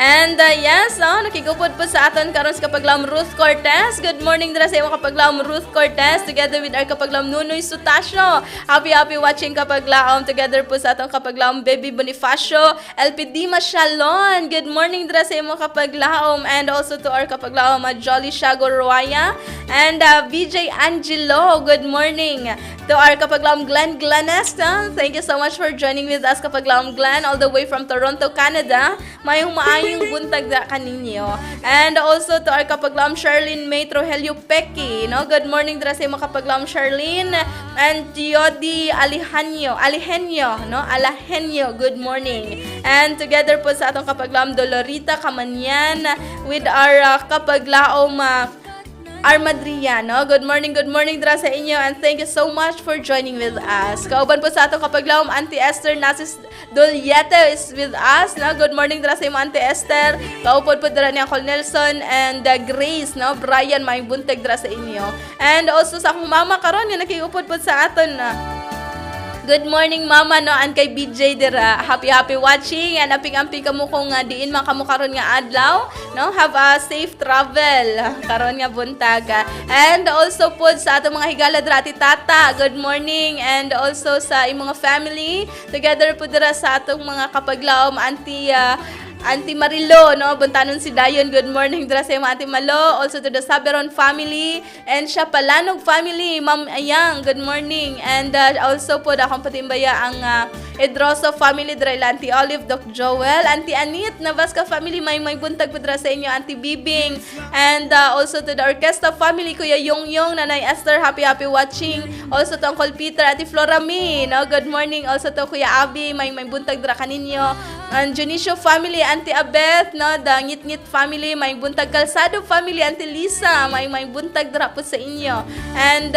And yes, nakigupod po sa aton karon sa kapaglaom Ruth Cortez. Good morning dira sa imo kapaglaom Ruth Cortez, together with our kapaglaom Nunoy Sutasio. Happy watching kapaglaom, together po sa aton kapaglaom Baby Bonifacio, LPD Mashalon. Good morning dira sa imo kapaglaom, and also to our kapaglaom Jolly Shago Ruaya, and VJ Angelo. Good morning to our kapaglaom Glenn Glanes. Thank you so much for joining with us kapaglaom Glenn, all the way from Toronto, Canada. Maayong buntag da kaninyo. And also to our kapaglaom Charlene May Trohelio Peki, no, good morning dira sa imo kapaglaom Charlene, and Yodi Alihenyo, no, Alahenyo, good morning. And together po sa atong kapaglaom Dolorita Kamanyan with our kapaglaom Armadria, no? Good morning dira sa inyo, and thank you so much for joining with us. Kauban po sa atong kapaglaom Auntie Esther Nasis Dulyete is with us, no? Good morning dira sa imo Auntie Esther. Kaupod po dira ni Uncle Nelson and Grace, no? Brian, may buntag dira sa inyo. And also sa akong mama karon nga nakiupod po sa aton good morning mama, no, and kay BJ dira. Happy watching, and amping kamo kung diin man kamo karon nga adlaw, no, have a safe travel karon nga buntag. And also po sa atong mga higala dira ati tata, good morning, and also sa imong mga family, together po dira sa atong mga kapaglaom Auntie Marilo, no, buntanon si Dayon, good morning dira sa Auntie Malo, also to the Saberon family, and siya Palanog family, Ma'am Ayang, good morning, and also po akong patimbaya ang Edroso family dira, Auntie Olive, Doc Joel, Auntie Anit, Navasca family, may buntag po dira sa inyo, Auntie Bibing, and also to the Orquesta family, Kuya Yongyong, Nanay Esther, happy watching, also to Uncle Peter, Auntie Florami, no, good morning, also to Kuya Abi, may buntag dira kaninyo, and Junicio family, Auntie Abeth, no, the Ngit family, may buntag Kalsado family, Auntie Lisa, may buntag dira po sa inyo. And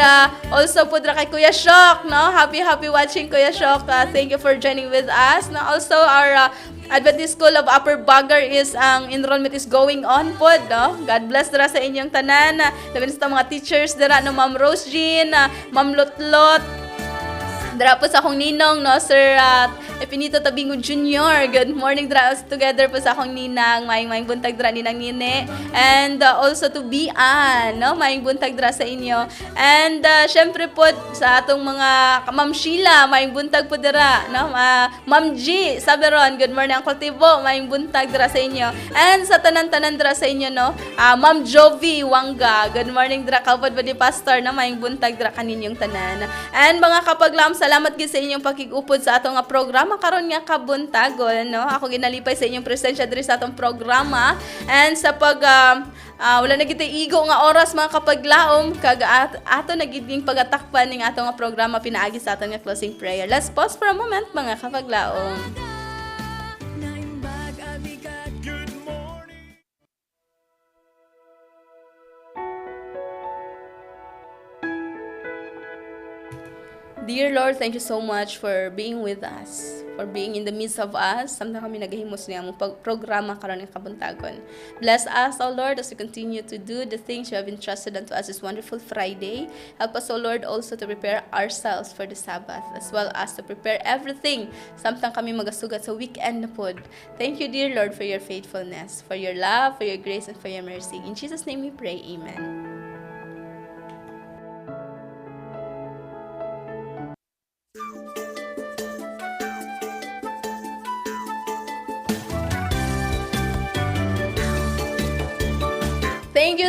also po dira kay Kuya Shok, no, happy watching Kuya Shok. Thank you for joining with us. No, also our Adventist School of Upper Bagar is ang enrollment is going on po, no. God bless dira sa inyong tanan. Labi sa mga teachers dira, no, Ma'am Rose Jean, Ma'am Lotlot, Dara po sa akong ninong, no, Sir Epinito Tabingo Jr. Good morning, dra together po sa akong ninang. Maayong buntag dra ninang Nine. And also to Bian, no, maayong buntag dra sa inyo. And syempre po sa atong mga Ma'am Sheila, maayong buntag po dira, no. Ma'am G Saberon, good morning Uncle Tibo, maayong buntag dra sa inyo. And sa tanan-tanan dra sa inyo, no, Ma'am Jovi Wanga, good morning dra kaupod ba di pastor, na maayong buntag dra kaninyong tanan. And mga Kapaglaum, salamat gid sa inyong pakigupod sa atong nga programa karon nga kabuntagon, no. Ako ginalipay sa inyong presensya diri sa atong programa and sa pag wala na gid igo nga oras mga Kapaglaum kag ato na gid pagatakpan ning atong nga programa pinaagi sa atong nga closing prayer. Let's pause for a moment mga Kapaglaum. Dear Lord, thank you so much for being with us, for being in the midst of us. Samtang kami nagahimos niya mong programa karon ng kabuntagon. Bless us, O Lord, as we continue to do the things you have entrusted unto us this wonderful Friday. Help us, O Lord, also to prepare ourselves for the Sabbath, as well as to prepare everything samtang kami magasugat sa weekend na pod. Thank you, dear Lord, for your faithfulness, for your love, for your grace, and for your mercy. In Jesus' name we pray, Amen.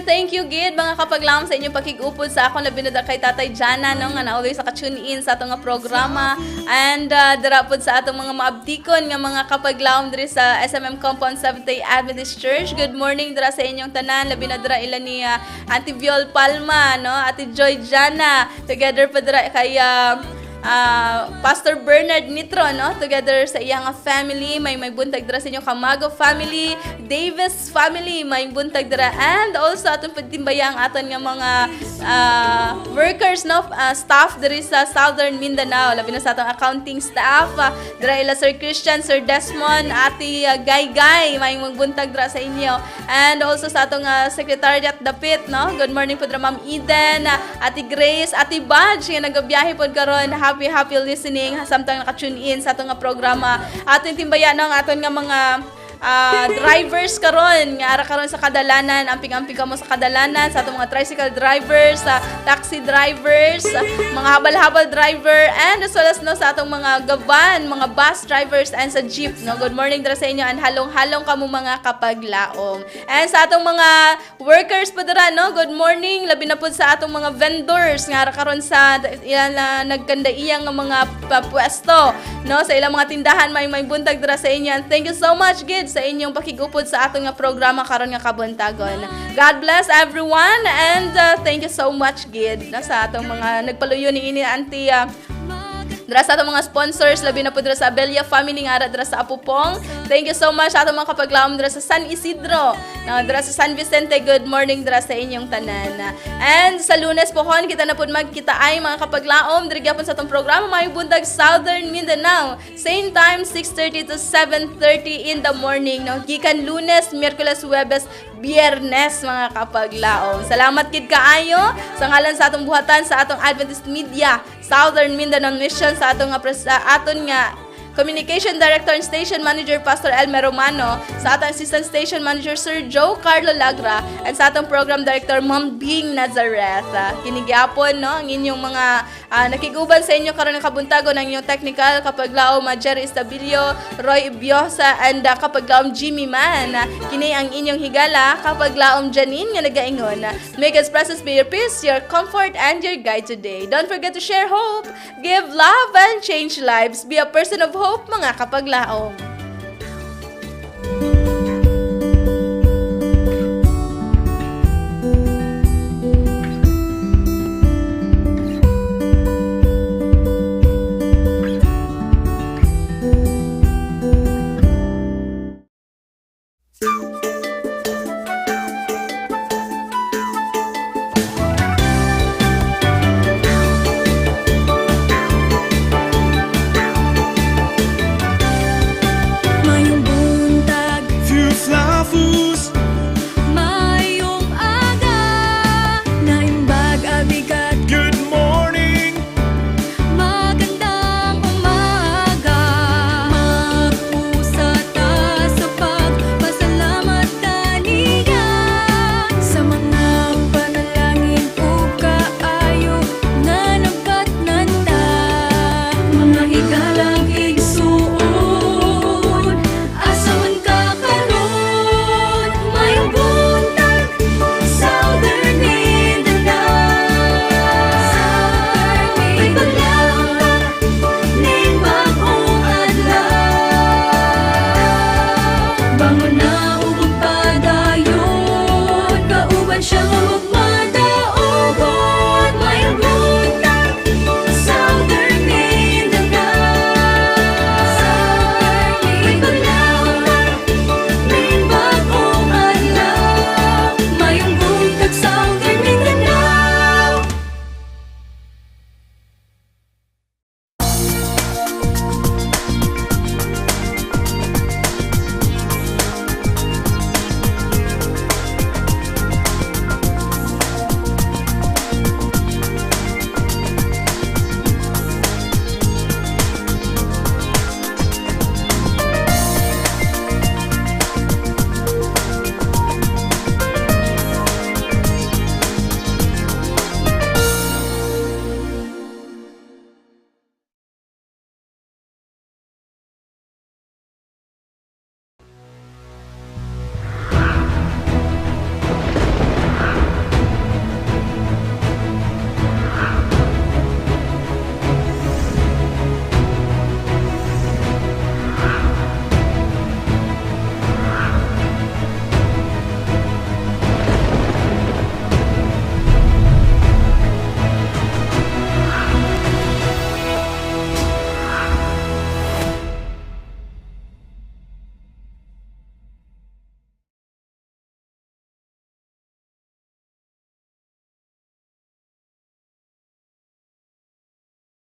Thank you, Gid, mga Kapaglaum, sa inyong pakigupod sa akong labi na kay Tatay Jana, no, nga na always ka-tune in sa atong nga programa. And darapod sa atong mga maabdikon nga mga Kapaglaum diri sa SMM Compound Seventh-day Adventist Church. Good morning dira sa inyong tanan. Labi na dira ila ni Auntie Viol Palma, no, Ate Joy Jana. Together pa dira kay Pastor Bernard Nitro, no, together sa iyang family. May buntag dira sa inyong Camago family, Davis family, may buntag dira, and also atong pagtimbayang aton nga mga workers, no, staff diri sa Southern Mindanao, labi na sa atong accounting staff, dira ila Sir Christian, Sir Desmond, Ate Gay, may buntag dira sa inyo, and also sa atong secretariat dapit, no. Good morning po dira Ma'am Eden, Ate Grace, Ate Badge nga nagabiyahe pod karon. Happy listening samtang naka-tune in sa atong nga programa. Aton timbayan ang aton nga mga drivers karon nga ara karon sa kadalanan, amping-amping kamo sa kadalanan, sa atong mga tricycle drivers, taxi drivers, mga habal-habal driver, and as well as, no, sa atong mga gaban, mga bus drivers, and sa jeep, no. Good morning dira sa inyo, and halong-halong kamo mga Kapaglaum. And sa atong mga workers pa dira, no, good morning, labi na pud sa atong mga vendors nga ara karon sa ilang nagkandaiyang nga mga pwesto, no, sa ilang mga tindahan. May buntag dira sa inyo, and thank you so much, Gid, sa inyong pakigupod sa atong nga programa karon nga kabuntagon. God bless everyone, and thank you so much, Gid, na sa atong mga nagpaluyo ni ini Auntie dira sa atong mga sponsors, labi na po dira sa Abelia family nga ara dira sa Apupong. Thank you so much sa atong mga Kapaglaum dira sa San Isidro, dira sa San Vicente. Good morning dira sa inyong tanan. And sa Lunes pohon kita na pud magkita ay mga Kapaglaum diri gyapon sa atong programa Maayong Buntag Southern Mindanao. Same time 6:30 to 7:30 in the morning, no. Gikan Lunes, Miyerkules, Huwebes, Biyernes mga Kapaglaum. Salamat kid kaayo sa ngalan sa atong buhatan sa atong Adventist Media Southern Mindanao Mission, sa atong nga Communication Director and Station Manager Pastor Elmer Romano, sa atong Assistant Station Manager Sir Joe Carlo Lagra, and sa atong Program Director Ma'am Bing Nazareth. Kinigyapon, no, ang inyong mga nakiguban sa inyo karon nga kabuntagon, ang inyong technical Kapaglaum Jerry Estabilio, Roy Ibiosa, and Kapaglaum Jimmy Man. Kini ang inyong higala Kapaglaum Janin nga nagaingon, may God's presence be your peace, your comfort, and your guide today. Don't forget to share hope, give love, and change lives. Be a person of hope, mga Kapaglaum.